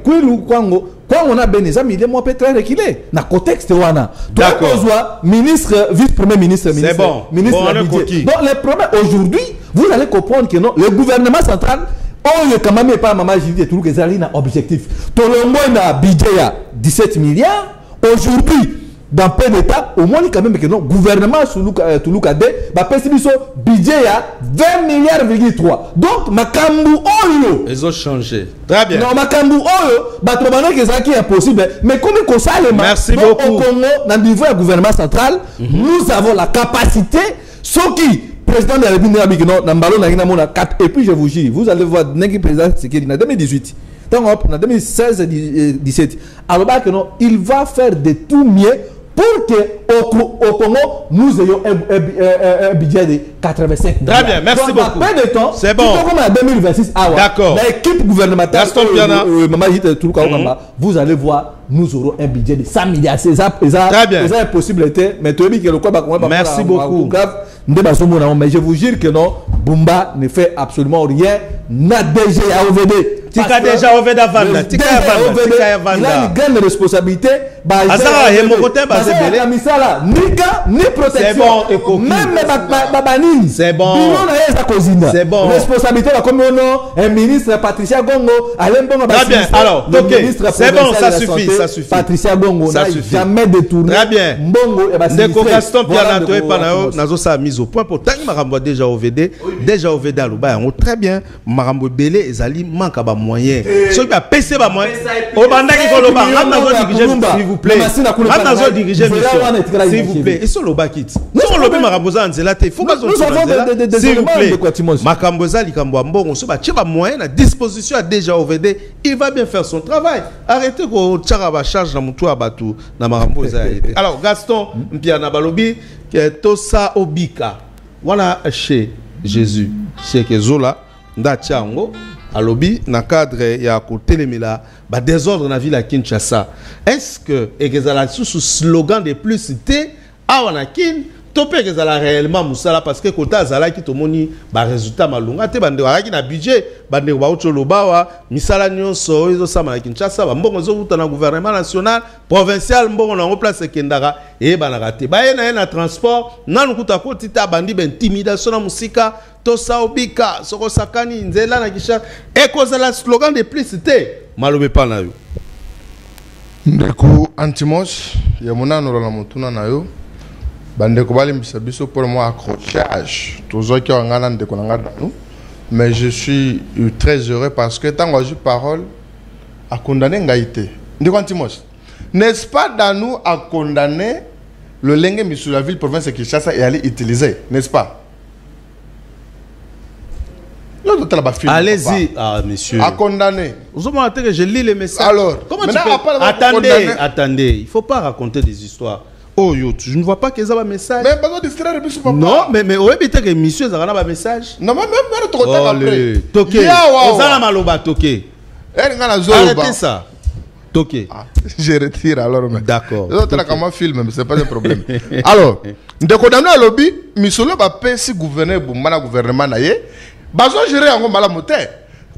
kwilu kwango na Beni za midere moi peut très reculé na contexte wana d'accord ministre vice-premier ministre c'est bon ministre bon, donc les problèmes aujourd'hui vous allez comprendre que non le gouvernement central oyo quand même pas maman Judith tout que ezali na objectif to le moins na budget ya 17 milliards aujourd'hui dans peu d'état au moins quand même que non gouvernement Toulouka D ba pesibiso budget ya 20 milliards,3 donc makambu oyo ils ont changé très bien non makambu oyo ba trobana que ça qui est possible mais comme ko salema merci beaucoup au Congo dans niveau du gouvernement central nous avons la capacité ce qui président de la République non nambalo na mona 4 et puis je vous jure vous allez voir neki président Tshisekedi en 2018 en 2016 17 alors que non il va faire de tout mieux pour que au Congo nous ayons un budget de 85 milliards. Très bien, merci beaucoup. Pas de temps. C'est bon. Comme en 2026, d'accord. L'équipe gouvernementale, vous allez voir, nous aurons un budget de 100 milliards. C'est ça, très bien. C'est impossibilité. Mais merci beaucoup. Mais je vous jure que non, Bumba ne fait absolument rien. N'a déjà OVD. Tika déjà OVD avant. Tika il a une grande responsabilité. Ni protection. Même Babanini. C'est bon. C'est bon. Responsabilité comme un ministre Patricia Gongo. Très bien. Alors, c'est bon, ça suffit, ça suffit. Patricia Gongo n'a jamais détourné. Très bien. Ndeko Gaston Pierre Natoé Panao nazo sa mise au point pour tangi marambo déjà OVD aluba très bien marambo belé ezali manka ba moyen. Soki ba PC ba moyen. O bandaki ko loba nazo diriger s'il vous plaît. Nazo diriger s'il vous plaît. Et sur loba kit. Sur loba marambo za nzela te. Faut pas s'il vous plaît. Makambo za likambo mbongo so ba tcheba moyen na disposition déjà OVD, il va bien faire son travail. Arrêtez ko tchara ba charge na mutu abatu na marambo za été. Alors Gaston Mpiana Balobi que tosa obika voilà chez Jésus c'est que zola ndachango alobi na cadre ya kotelemela ba désordre na ville à Kinshasa est-ce que ezala sous slogan de plus cité awana kin topé ezala réellement musala parce que kota zala ki tomoni ba résultat malunga te bande waki na budget bande ba utolo bawa misala nyonso ezo sama na Kinshasa ba mbongo zo vuta na gouvernement national provincial mbongo na place kendaka e banaka te ba yena na transport nanu kuta ko tita bandi ben intimidation na musika to saobika soko sakani nzela na kisha e kozala slogan de plus cité malobe pa na yo ndeko Antimos ya monano la motuna na yo bande ko bali biso pour moi accrochage toujours qui ngana ndeko ngana nous mais je suis très heureux parce que tant que j'ai parole à condamner ngaité ndeko Antimos n'est-ce pas dans nous à condamner le lingue sur la ville province de Kinshasa et aller utiliser n'est-ce pas? Allez-y, monsieur. À condamner. Vous avez que je lis les messages. Alors, comment tu peux... Attendez, il ne faut pas raconter des histoires. Oh, yo, je ne vois pas qu'ils ont un message. Mais pas de distraire le plus. Non, mais où est que monsieur a un message? Non, mais même trop tard après. Toké. Vous avez maloba toké. Arrêtez ça. Toké. Je retire alors. D'accord. C'est comme un film, mais ce n'est pas un problème. Alors, de condamner à lobby, Misolo va payer si gouverner Boumana gouvernement naïe. Bazo gérer en mala moté.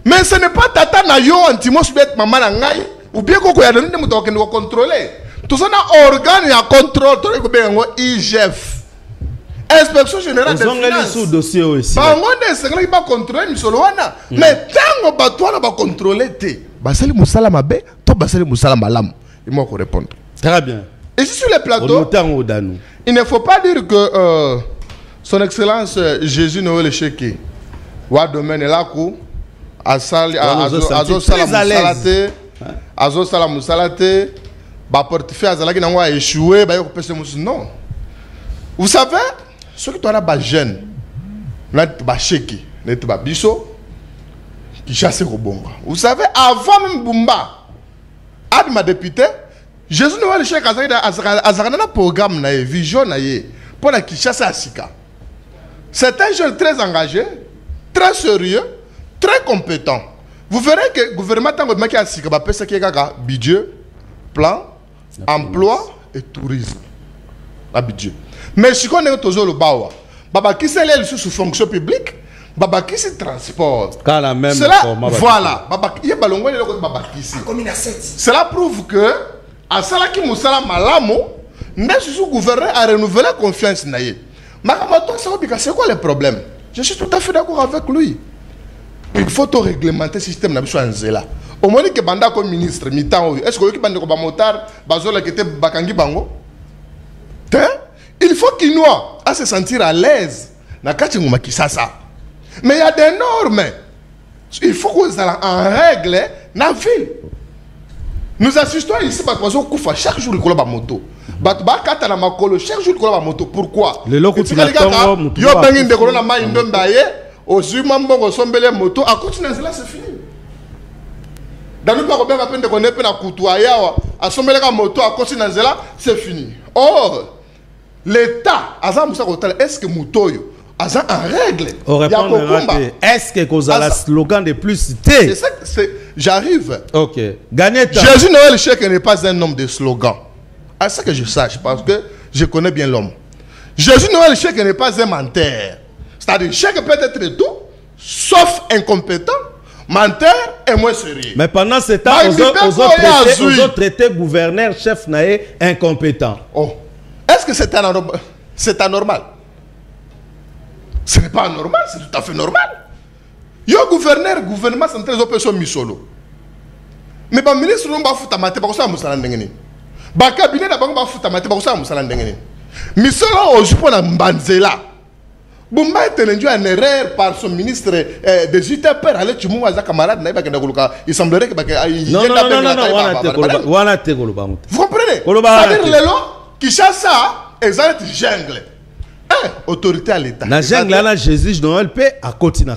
Mais ce n'est pas tata na yo Antimos bet maman na ngai ou bien ko ya donner muto ko contrôler. Tout ça na organe ya contrôle to ko be ngo IGF. Inspection générale des finances. Sous dossier aussi. Ba ngonde sengla ba contrôler misolo wana. Mais tango ba toi ba contrôler té. Basali musala mabe, to basali musala malam. Il m'a répondre. Très bien. Et sur les plateaux, il ne faut pas dire que son excellence Jésus Noël le Cheki wa domaine là ko asali azo sala musalate ba portefeuille azalaki nango a échoué ba yo pese musu non. Vous savez, ceux qui sont là jeunes, là ba cheki, là ba biso qui chasse au Bonga. Vous savez, avant même Bumba, ad ma député, Jésus Noël Cheikh Azarana programme na vision na pour la Kinshasa à Sika. C'est un jeune très engagé, très sérieux, très compétent. Vous verrez que le gouvernement tango maki à Sika ba pesa ki kaka budget, plan, emploi et tourisme. La budget. Mais si on est toujours le bawa, baba qui c'est là sous fonction publique, baba qui c'est transport. Cela, voilà, baba il y a balongo le baba qui c'est. Cela prouve que à Salaki Moussala Malamo, le gouvernement a renouvelé confiance na ye. C'est quoi le problème? Je suis tout à fait d'accord avec lui. Il faut tout réglementer le système na biso nzela. Au moins que banda comme ministre mi-temps, est-ce que banda ko ba motard bazola qui était bakangi bango? Il faut qu'il noie à se sentir à l'aise na kati ngoma Kisasa. Mais il y a des normes. Il faut que ça en règle na ville. Nous assistons ici à chaque jour il y a moto. Chaque jour il y a moto. Pourquoi? Le loco tu l'as yo bengi ndekolo na mai ndombaye ozuma mbongo sombele moto a continuer cela c'est fini. Dans nous pas bien peine de connaître na kutua yawa a sombele ka moto a continuer cela c'est fini. Or l'État azam musa hotel est-ce que moto yo azam en règle? Est-ce que cause la slogan de plus cité? C'est ça c'est j'arrive. OK. Gagner temps. Jésus Noël Cheikh n'est pas un homme de slogan. À ça que je sache parce que je connais bien l'homme. Jésus Noël Cheikh n'est pas un menteur. C'est-à-dire Cheikh peut être tout sauf incompétent, menteur et moins sérieux. Mais pendant ce temps, aux autres traités gouverneur chef naé incompétent. Oh. Est-ce que c'est anormal? Ce n'est pas anormal, c'est tout à fait normal. Yo gouvernement central des opérations misolo. Mais le ministre non ba futa mate ba ko sa musala ndengeni. Ba cabinet da ba ba futa mate ba ko sa musala ndengeni. Misolo ojupo na mbanzela. Bumba était en erreur par son ministre des UTP aller Chimou za camarade na ba kenda kuluka. Il semblerait que ba non, vous comprenez? C'est-à-dire lelo Kinshasa ezalati jungle. Autorité à l'État. Na jungle là Jésus Noël paix à continuer.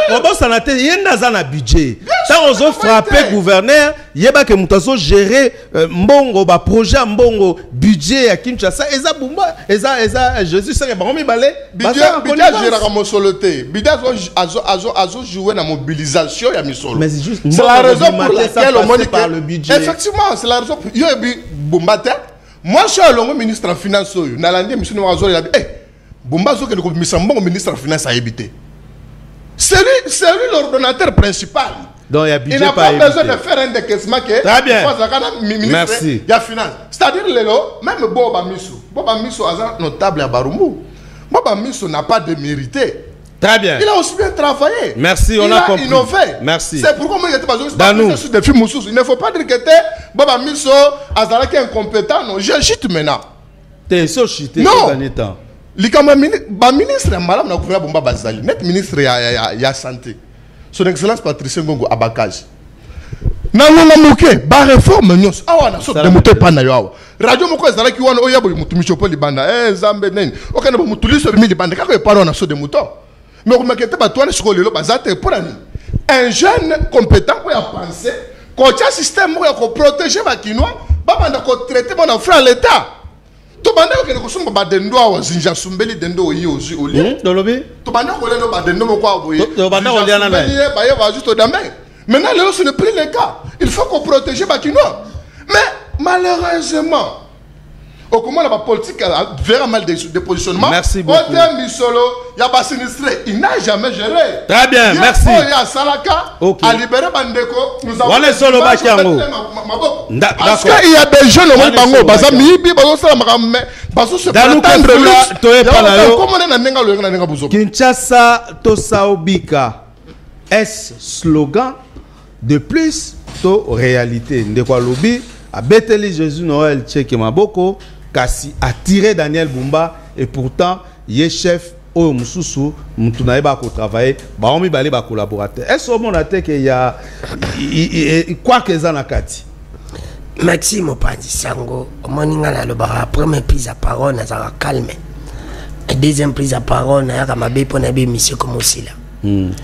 Comment ça n'a été yenda za na budget. Tant on frappé gouverneur, yeba que mutaso gérer mbongo ba projet mbongo budget à Kinshasa eza bumba eza Jésus ça ba mi balé. Budget gérer comme soloté. Budget azo jouer na mobilisation ya misolo. Mais c'est juste c'est la raison pour laquelle on dit par le budget. Effectivement, c'est la raison yo bi bombate. Moi je suis le ministre des finances na landé monsieur Noazo il a dit Bumba zo que le ministre des finances a évité. C'est lui l'ordonnateur principal. Donc il n'a pas besoin de faire un décaissement que très bien. Merci. Il y a finance. C'est-à-dire même Boba Misso a notable à Barumbu. Boba Misso n'a pas démérité. Très bien. Il a aussi bien travaillé. Merci, on a compris. Il a innové. Merci. C'est pourquoi moi j'étais pas sur des films sous. Il ne faut pas dire que Boba Misso a qui est incompétent. Non, j'agite maintenant. T'es société non. Temps. Le ministre Malam na gouvernement Bomba Bazali, net ministre ya santé. Son excellence Patrice Ngongo Abakaj. Na ngonga moke ba réforme nyos. Awa na so de moto pa na yo awa. Radio moko ezala ki wana oya bo mutumisho po libanda. Zambe nene. Okana bo mutuliso mi libanda kako e pa na so de moto. Mais vous m'inquiétez pas, toi, les lelo bazate pour un jeune compétent qui a pensé qu'on a un système pour protéger les Kinois, pour traiter mon frère l'État. Tu m'as dit que nous sommes badendo à Zinja Sumbeli dendo yi ozi oli. Dolobi. Tu m'as dit que nous badendo mo kwa boye. Tu m'as dit que nous va juste au demain. Maintenant, ce n'est plus le cas. Il faut qu'on protège les Kinois. Mais malheureusement, au comment la politique a vraiment mal de positionnement. Merci beaucoup. Il y a pas sinistré. Il n'a jamais géré. Très bien, merci. Il y a Salaka. À libérer Bandeko. Nous avons parce qu'il y a des jeunes au Bango. Parce que Kinshasa Tosaobika. Est slogan de plus to réalité. Ndekwa lobi a Beteli Jésus Noël Tcheke Maboko. Kasi attiré Daniel Bumba et pourtant il chef au Mususu Mutunae ba ko travailler ba on mi balé ba collaborateur. Est-ce au monde que il y a quoi que ça na kati Maxime Opandi Sango moninga la le bara premier prise à parole na za calme deuxième prise à parole na Mabe pour na monsieur comme aussi là.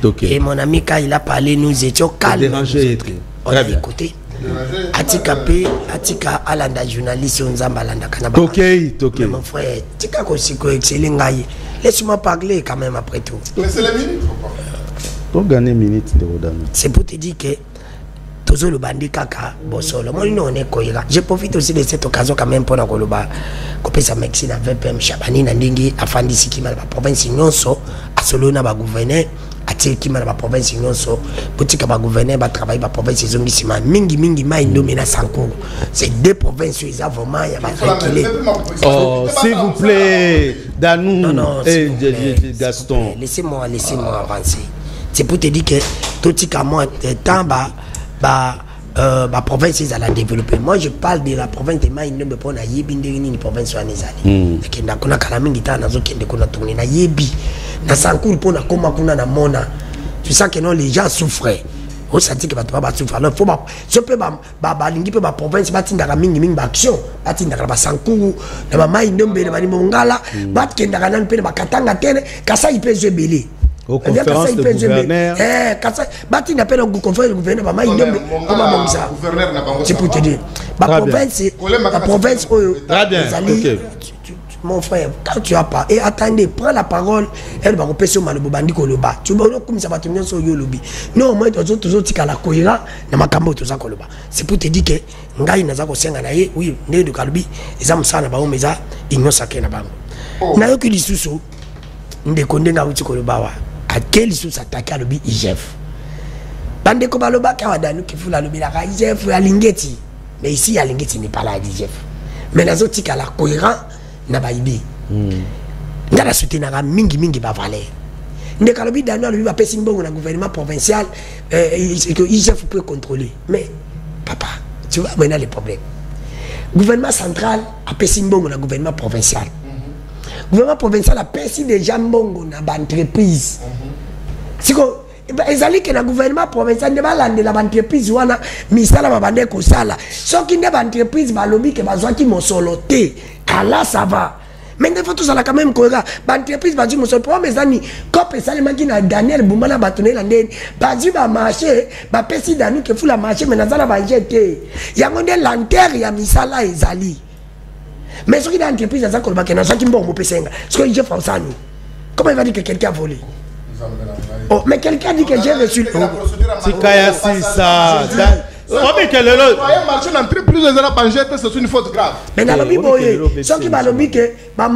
Okay. Et mon ami quand il a parlé nous étions calmes. On a écouté. Atika P, Atika Alanda journaliste Nzamba Alanda Kanaba. Toké. Mon frère, Tika Kosiko excellent ngaï. Laisse-moi parler quand même après tout. Laissez les minutes. Pour gagner minutes de Rodano. C'est pour te dire que Tozo le bandit kaka bosolo. Moi on est cohérent. Je profite aussi de cette occasion quand même pour na koloba. Kopé sa Mexique na VPM Chabani na ndingi afandi sikima la province nyonso asolo na ba gouverneur atie kima na ba province nyonso botika ba gouverneur ba travailler ba province zongi sima mingi mai ndomi na Sankuru. C'est deux provinces ils ont vraiment ya ba tranquille. Oh s'il vous plaît Danou et Gaston. Laissez-moi avancer. C'est pour te dire que tout moi temps province ils allaient développer. Moi je parle de la province de Maïno me pour na yebi ndeni province wa nezali. Kenda kuna kala mingi tana zo kende kuna tourner na yebi. Na Sankuru pour na koma kuna na mona. Tu sens que non les gens souffraient. On sentit que ba souffrir. Alors faut je peux ba lingi pe ba province batinda ka mingi ba action. Batinda ka ba Sankuru na ba Maïno mbe na ba Mongala, bat kenda ka nan pe ba katanga tene kasa ipe zebele. Aux conférences de gouverneurs. Bati n'a pas de conférence de gouverneur. C'est pour te dire. La province. Très bien. Mon frère, quand tu as pas. Et attendez, prends la parole. Elle va repasser au Malobandi Koloba. Tu vas comme ça va te venir sur Yolobi. Non, moi, toujours tu as la cohérence. C'est pour te dire que Ngai n'a pas de naïe. Oui, né de Kalubi. Les hommes ça n'a pas de ça. Ils n'ont pas de ça. N'a aucun sous. Ndekondenga uti Koloba. À quel sous s'attaquer à l'objet IGF. Bande Kobaloba Kawadanu qui fout la lobby la IGF à Lingeti. Mais ici à Lingeti n'est pas là à IGF. Mais les autres qui a la cohérent n'a pas idée. N'a la soutenir mingi ba valeur. Ndekalobi Danu lui va passer bon au gouvernement provincial que IGF peut contrôler. Mais papa, tu vois maintenant les problèmes. Gouvernement central a passé bon au gouvernement provincial. Le gouvernement provincial a perçu des gens dans l'entreprise. Si ils allaient que le gouvernement provincial ne va pas de l'entreprise ou la ministère va vendre comme ça là. Sauf qu'il y a une entreprise va lobby que va jouer qui m'ont soloté. Alors ça va. Mais il faut tout ça là quand même cohérent. L'entreprise va dire mon seul problème mes amis. Quand personne m'a dit Daniel Boumana va tourner l'année. Pas du va marcher. Va perçu Daniel que fout la marché mais dans ça va jeter. Il y a un lanterne il y a mis ça là ils allaient. Mais ce qui est l'entreprise, c'est qu'on va faire un bon mot. Ce que j'ai fait ça, comment il va dire que quelqu'un a volé? Oh, mais quelqu'un dit que j'ai reçu. C'est Kaya ça. C'est une faute grave. Mais dans le lobby, ce qui va lobby que la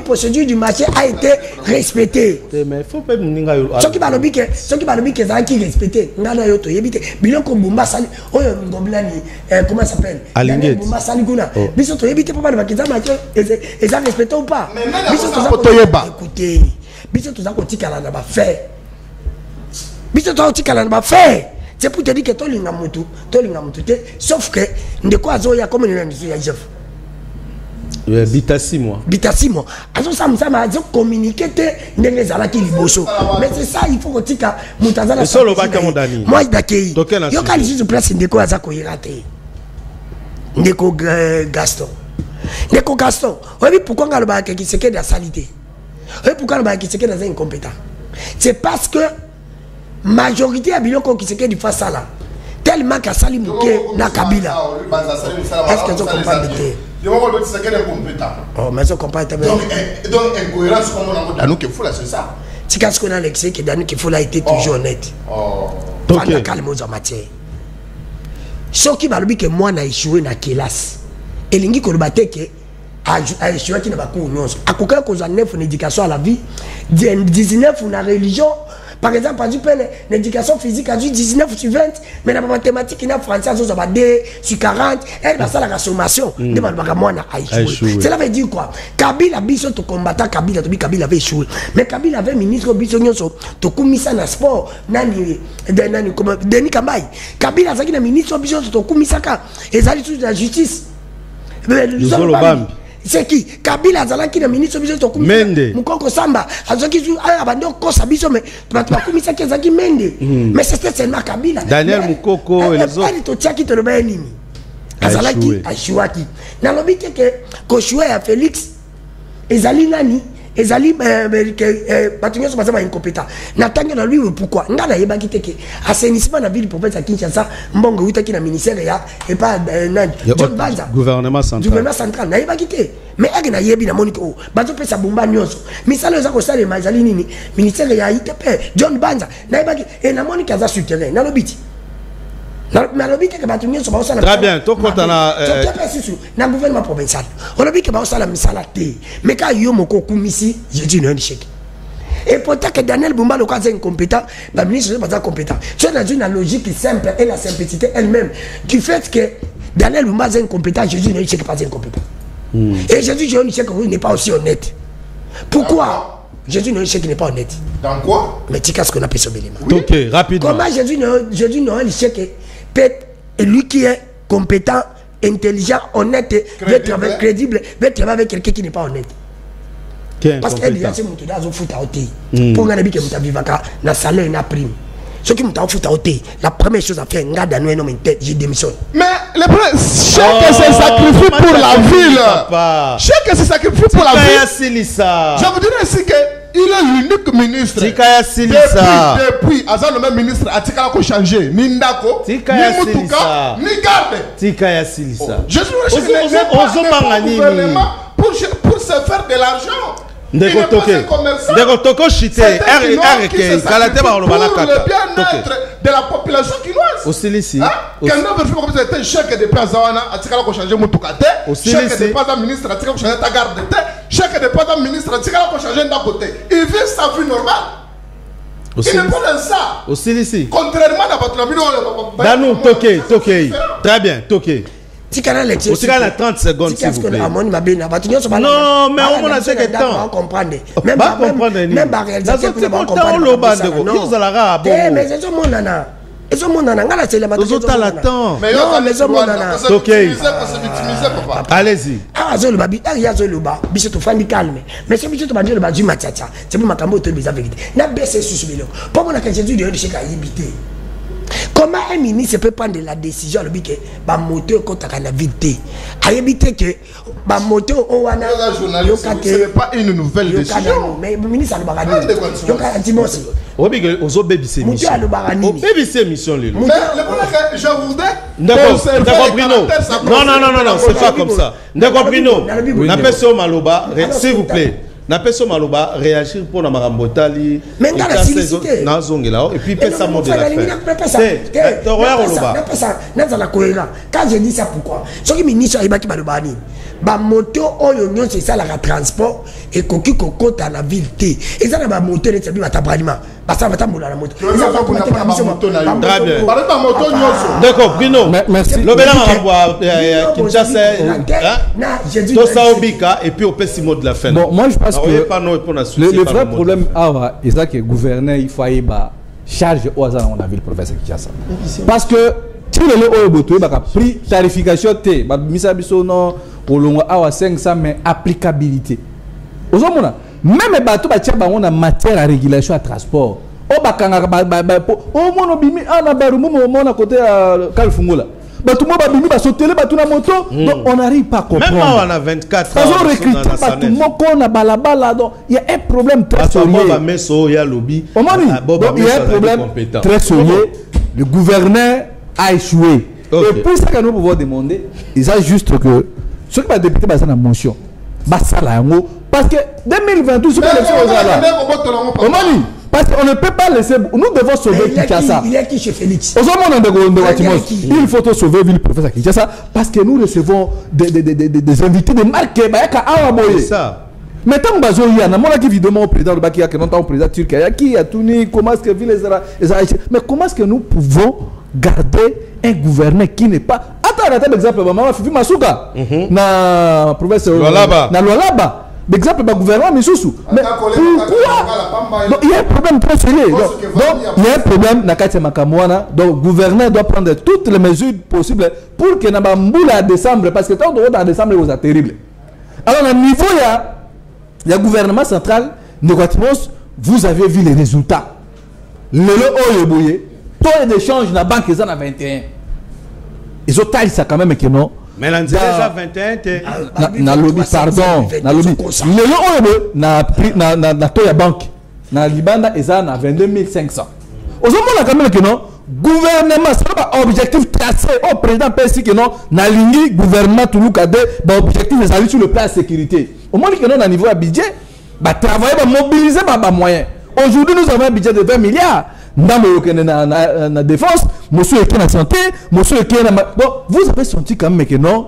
procédure du marché a été respectée. Mais il faut pas ce qui va lobby que ça a été respecté. Ngana yoto yebite biloko Bumba sali oyo ngoblani comment ça s'appelle? Bumba sali kuna. Biso to yebite papa de bakiza marché et ça respecté ou pas? Biso to yeba. Écoutez, biso to za ko tikala na ba fait. Biso to tikala na ba fait. C'est pour te dire que tout le monde sauf que ndeko azoya comme une industrie ya chef. Bitasi moi. Azo ça azo communiquer te ndenge zala ki liboso. Mais c'est ça il faut que tika mutazala. Solo baka mondani. Moi dakei. Yo kali juste place ndeko azako irate. Ndeko Gaston. Oui pourquoi ngaloba ki seke de salité. Oui pourquoi ngaloba ki seke de incompétent. C'est parce que majorité à biloko qui se fait du face là tellement qu'à Sali Mouké na Kabila est-ce que tu comprends oh mais je comprends donc incohérence comme on a Danu qui faut là c'est ça c'est qu'est-ce qu'on a l'excès que Danu qui faut là été toujours honnête pendant calme aux matière ce qui va lui que moi na échoué na classe et lingi ko batté que a échoué qui na ba cours non à quoi cause 9 en éducation à la vie 19 na religion. Par exemple, par exemple, l'éducation physique a dû 19 sur 20, mais la mathématique, il y a français, il y a 2 sur 40, elle va faire la consommation. Cela veut dire quoi? Kabila biso to combattant Kabila, Kabila avait échoué. Mais Kabila avait ministre biso nyonso to kumisa na sport, nani comme Denis Kambai. Kabila zaki na ministre biso to kumisa ka, ezali tout de la justice. C'est qui? Kabila Zalaki le ministre de Mende. Mukoko Samba. Azaki abandon kosa biso mais bakumisa ki Zaki Mende. Mais c'était seulement Kabila. Daniel Mukoko et les autres. Elle to tiaki to le benimi. Azalaki Ashuaki. Na lobi que Koshwe à Félix ezali nani ezali batunyo so basama incompétent natanga na lui pourquoi ngana yeba kiteke assainissement na ville province ya Kinshasa mbongo utaki na ministère ya et pas John Banza gouvernement central na yeba kité mais agi na yebi na moniko bazo pesa bomba nyonso misalo za ko sale mazali nini ministère ya ITP John Banza na yeba et na monika za souterrain na lobiti na lobiti ke batunyo so basala très bien to kota na gouvernement provincial on lobiti ke basala misala te mais ka yo moko kumisi jeudi na chèque. Et pourtant que Daniel Bumba le cas est incompétent, la ministre n'est pas compétent. C'est dans une logique simple et la simplicité elle-même du fait que Daniel Bumba est incompétent, Jésus ne n'est pas incompétent. Et Jésus n'est pas aussi honnête. Pourquoi Jésus n'est pas honnête? Dans quoi? Mais tu sais ce qu'on appelle ce élément. Ok, rapidement. Comment Jésus n'est pas lui qui est compétent, intelligent, honnête, crédible, veut travailler avec quelqu'un qui n'est pas honnête? Parce qu'elle a dit que tu as foot à ôter. Pour nga nabi que tu vivaka na salaire na prime. Ce qui m't'a foot à ôter, la première chose à faire, nga dans un homme en tête, je démissionne. Mais le problème, chacun se sacrifie pour la ville. Chacun se sacrifie pour la ville. Je vous dirais ici que il est l'unique ministre. Depuis, Azan le même ministre a tika ko changer. Ni ndako, ni mutuka, ni garde. Tika ya silisa. Je suis pour se faire de l'argent. Ndeko toko chité RK kalate ba lo bala kata. Pour le bien-être de la population chinoise. Osilisi. Quand on veut faire comme ça, c'était chèque de Plazawana, a tika ko changer mutuka te. Chèque de pas ministre a tika ko changer ta garde te. Chèque de pas ministre a tika ko changer d'un côté. Il vit sa vie normale. Il n'est pas dans ça. Osilisi. Contrairement à votre vie, Danou toké. Très bien, toké. Si tu as aussi 30 secondes, s'il vous plaît. Non, mais on a fait temps. Même pas comprendre. Même pas réaliser. Mais c'est mon nana. Et ce monde en a c'est la allez-y. Ah, Zolo Babi, il y a Zolo Ba, Bichot Fandi calme. Mais c'est Bichot Bandi le Badi Matata. C'est pour ma cambo de la vérité. N'a baissé sur ce vélo. Pour mon accueil de chez Kaïbité. Comment un ministre peut prendre la décision de que ma moteur contre la vérité? À éviter que ma moteur au wana ce n'est pas une nouvelle décision. Mais le ministre a le barani. Donc à dimanche. Obi que ozo baby c'est mission. Baby c'est mission les. Mais le problème que je voudrais. D'accord Bruno. Non, c'est pas comme ça. D'accord Bruno. N'appelle ça Maloba, s'il vous plaît. N'appelle Maloba réagir pour la marambotali. Mais dans la simplicité. Et puis peut ça monter la fin. Quand je dis ça pourquoi? Ce qui ministre a qui Malobani. Ba moto oyo nyon c'est ça la transport et koki kokota na ville té. Et ça na moto les tabi batabralima. Basa batambola la moto. Et ça va pour la moto na yo. Très bien. Parlez pas moto nyoso. D'accord Bruno. Merci. Lobela marabwa Kinshasa. To Saobika et puis au pessimo de la fin. Bon, moi je pense que le vrai problème c'est ça que gouverneur il faut y ba charge au hasard on a vu le professeur Kinshasa. Parce que si le Oyoboto a pris tarification T, Misabiso non, au long à 500 mais applicabilité. Aux hommes, même les bateaux on a matière à régulation à transport. Au bakanga au monobimi à la barumo mon à côté à Kalfungola. Tout le monde a bimi sauter les bateaux na moto, donc on n'arrive pas à comprendre. Même on a 24 ans. Ils ont recruté tout le monde qu'on a balabala, donc il y a un problème très sérieux. Il y a un problème très sérieux. Le gouverneur a échoué. Okay. Et pour ça que nous pouvons demander, il a juste que ce qui va député dans la motion, parce que 2022, ce que parce qu'on ne peut pas laisser. Nous devons sauver Kinshasa. Il est qui chez Félix? Il faut sauver le professeur Kinshasa parce que nous recevons des invités de marque. C'est ça. Maintenant, il y a un évidemment au président de Baki, qui est président turc, qui a tout ni comment est-ce que mais comment est-ce que nous pouvons garder un gouverneur qui n'est pas. Attends, exemple, maman Fifi Masuka, na province na Lualaba. Exemple, le gouvernement Missoussou. Mais pourquoi? Donc, il y a un problème très sérieux. Donc, il y a un problème dans Katia Makamouana. Donc, le gouverneur doit prendre toutes les mesures possibles pour que Nabamboula à décembre, parce que tant de en décembre, vous êtes terrible. Alors, au niveau, il y a le gouvernement central, vous avez vu les résultats. Le taux d'échange dans la banque, ils en ont 21. Ils ont taillé ça quand même, que non. Mais l'an déjà 21 na lobby pardon na lobby lelo na to ya banque na libanda eza na 22 500 ozomona quand même que non gouvernement c'est pas objectif tracé au président PC que non na lingi gouvernement tout lucade ba objectif les aller sur le plan de sécurité au moins que non à niveau à budget ba travailler ba mobiliser ba moyens aujourd'hui nous avons un budget de 20 milliards dans la défense monsieur est en santé monsieur est en bon vous avez senti quand même que non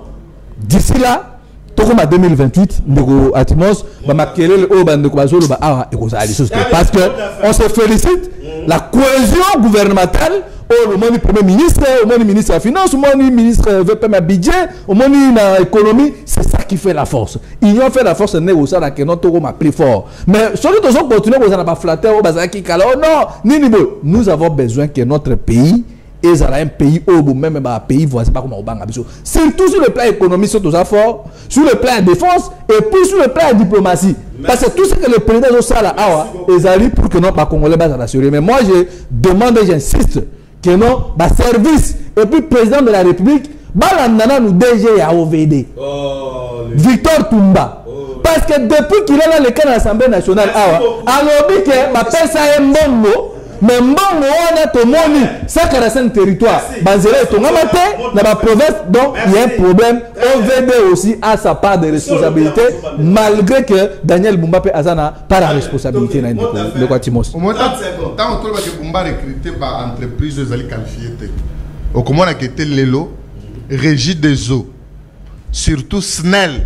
d'ici là comme à 2028 ndeko Atimos ba makelele o ba ndeko bazolo ba awa ekozala choses parce que on se félicite la cohésion gouvernementale au moment du premier ministre au moment du ministre de la finance au moment du ministre veut pas ma budget au moment de l'économie c'est ça qui fait la force ils ont fait la force n'est au ça que notre m'a pris fort mais surtout tous continuer aux n'a pas flatter au bazaki kala oh non nini bo nous avons besoin que notre pays et un pays ou même un pays voisin pas comme au Banga surtout sur le plan économique surtout ça fort sur le plan de défense et puis sur le plan de diplomatie parce que tout ce que le président de Sala a ils arrivent pour que non pas congolais bas assurer mais moi je demande et j'insiste que non bah service et puis président de la République balandana nous DG à OVD Victor Toumba parce que depuis qu'il est là le cas de l'Assemblée nationale alors que bah pensa un bongo mais mbongo wana tomoni 145 territoires bazela tongama te na ba province donc il y a un problème OVD aussi a sa part de responsabilité malgré que Daniel Bumba pe azana par la responsabilité na de quoi Timos au moins tant on trouve que Bumba recruté par entreprise les ali qualifié au comment on a quitté Lelo Régie des eaux surtout Snell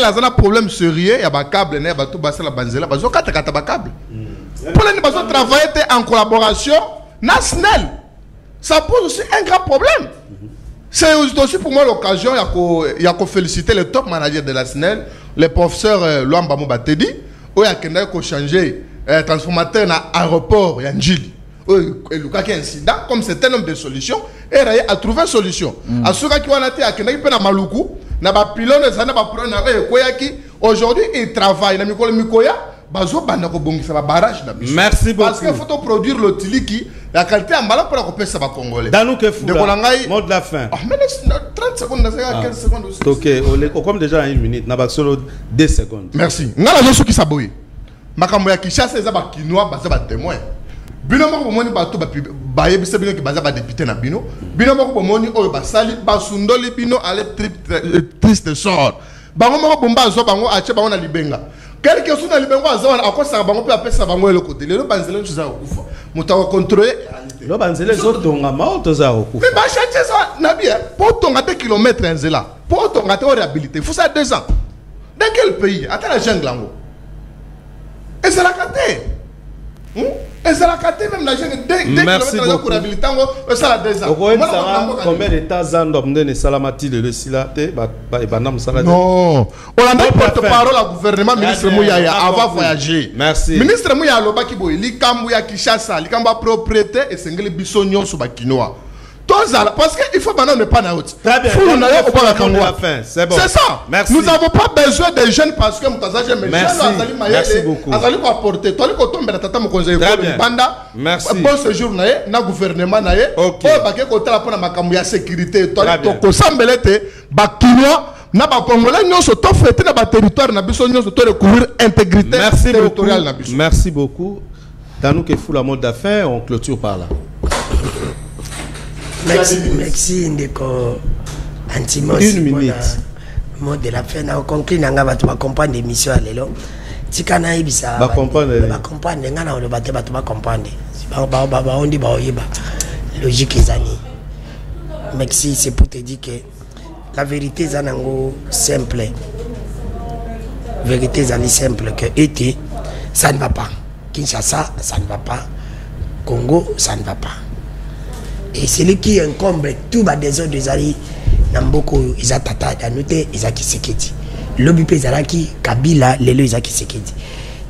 azana problème sérieux ya ba câble na ba tout basa la banzela bazo kata ba câble pour les gens travailler en collaboration nationale, ça pose aussi un grand problème. C'est aussi pour moi l'occasion, il y a féliciter le top manager de la SNEL, le professeur Luamba Moubatedi, où il y a changé transformateur dans l'aéroport Yanjili. Et Lucas qui incident, comme c'est un homme de solution, et il a trouvé une solution. À ceux qui ont été à Kenaï Maluku, n'a pas pylône, ça n'a pas pris aujourd'hui il travaille dans Mikoya. Merci beaucoup. Parce qu'il faut produire le tiliki, la qualité en malin pour la couper ça va congolais. Dans nous que fou. Mot de la fin. 30 secondes, 15 secondes aussi. Ok, comme déjà 1 minute, n'a pas solo 2 secondes. Merci. N'a la qui s'aboye. Makambo ya Kinshasa eza ba kinois baza ba témoin. Bino moko bomoni bato ba baye bisa bino ki baza ba député na bino. Bino moko bomoni oyo basali basundoli bino ale triste sort. Bango moko bomba zo bango ache bango na libenga. Quelque chose dans le Bengo Azon, à quoi ça va on peut appeler ça le côté. Les Banzélé, tu as au contrôler. Le Banzélé, les autres ont un mort, tu as au coup. Mais chanter ça, Nabia, pour ton gâté kilomètre en Zéla, pour ton gâté en réhabilité, il faut ça 2 ans. Dans quel pays? Attends la jungle en haut. Et c'est la gâté. Et c'est la gâté même la jungle. Merci beaucoup. Pour réhabiliter, ça la 2 ans. Combien de temps Zandom de Salamati de le Silate, Banam Salade? Non. On a mis porte-parole au gouvernement, ministre Mouyaya, avant de voyager. Merci. Ministre Mouyaya, Lobaki Boy, Likambouya Kishasa, Likamba propriété et Sengeli Bissonio sur Bakinoa. Parce qu'il faut maintenant ne pas naout. Très bien. C'est bon. C'est ça. Merci. Nous n'avons pas besoin des jeunes parce que nous avons Merci beaucoup. Azali ko apporter. Toi, le tombe tata mo conseil pour le banda. Merci. Bon séjour nae, na gouvernement nae. OK. Ba ke ko tala pona makambo ya sécurité. Toi, ko sambelete ba kinoa na ba congolais nyonso to fêter na ba territoire na biso nyonso to recouvrir intégrité territoriale na biso. Merci beaucoup. Dans nous que fou la mode d'affaires, on clôture par là. Merci Ndeko Antimos. 1 minute. Mot de la fin, on conclut nanga batu ba comprendre l'émission lelo. Tika na ibisa. Ba comprendre. Ba comprendre ngana on batu ba comprendre. Ba on dit ba oyeba. Logique ezani. Merci, c'est pour te dire que la vérité zanango simple. Vérité zani simple que été ça ne va pas. Kinshasa ça ne va pas. Congo ça ne va pas. Et celui qui incombe tout bas des autres alliés, Namboko, Izatata, Danoute, Izaki Seketi. L'Obipe Zaraki, Kabila, Lelo Izaki Seketi.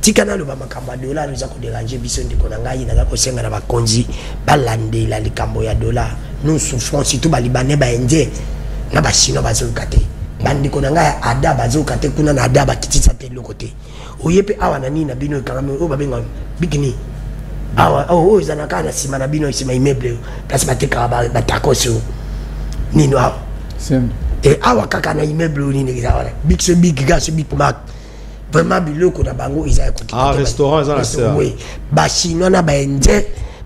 Tikana le Bamakamba dollar, nous avons dérangé Bisson de Konangaï, nous avons senga na Konzi, Balande, la Likamboya dollar. Nous souffrons surtout Balibanais, Indien, Nabashino Bazokate. Bandi Konanga, Ada Bazokate, Kuna Ada Bakitisa de l'autre côté. Oyepe Awanani, Nabino, Karamo, Obabengon, Bikini. Oh, ils en ont qu'à la simana bino ici, mais immeuble, place bateka batako sur Nino. Et awa kaka na immeuble ni ngizawala. Big ce big gas big mark. Vraiment biloko na bango ils a ko. Ah restaurant ils ont la sœur. Oui. Ba chinois na ba indien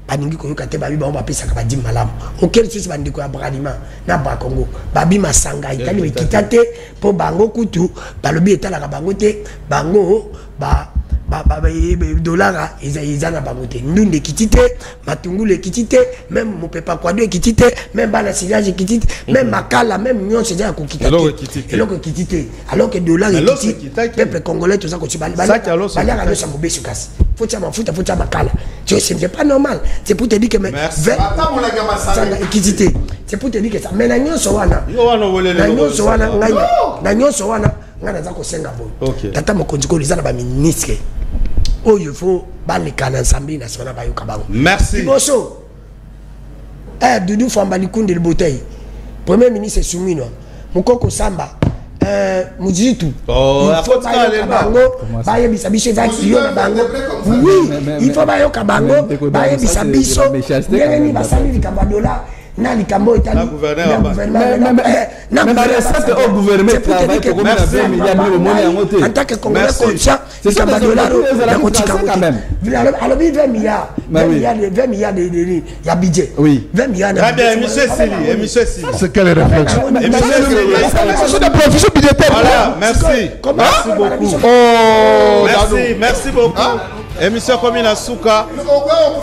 baningi ko yoka te babi ba pesa ka ba di malamu. Auquel sous bandiko ya Bradima na ba Congo. Babi masanga itali we kitate po bango kutu balobi etala ka bango te bango ba dollar ils na bango te ndunde kitite matungule kitite même mon papa kwado kitite même bana silage kitite même makala même nyon c'est déjà ko kitite alors que kitite alors que dollar kitite peuple congolais tout ça ko tibali bali bali ka losa mobesu kasi faut ça mafuta faut ça makala tu sais c'est pas normal c'est pour te dire que mais kitite c'est pour te dire que ça mais na nyon so wana na nyon so wana ngai na nyon so wana ngana za ko senga bo tata mokonzi ko lizana ba ministre oh il faut balika na Assemblée nationale ba yoka bango merci Boso Doudou Fambali Koundé le bouteille premier ministre Soumino Mukoko Samba Mujitu il faut ba yoka bango ba yebisa biso vaccine na bango oui il faut ba yoka bango ba yebisa biso ngeni basali likamba dollar na likambo etali na recette au gouvernement travaille pour combien de 20 milliards de monnaie en tant que Congolais conscient c'est ça dollar na kotika quand même alors 20 milliards 20 milliards de ya budget oui 20 milliards monsieur Sili c'est quelle réflexion c'est de provision budgétaire voilà merci beaucoup oh merci beaucoup émission comme Inasuka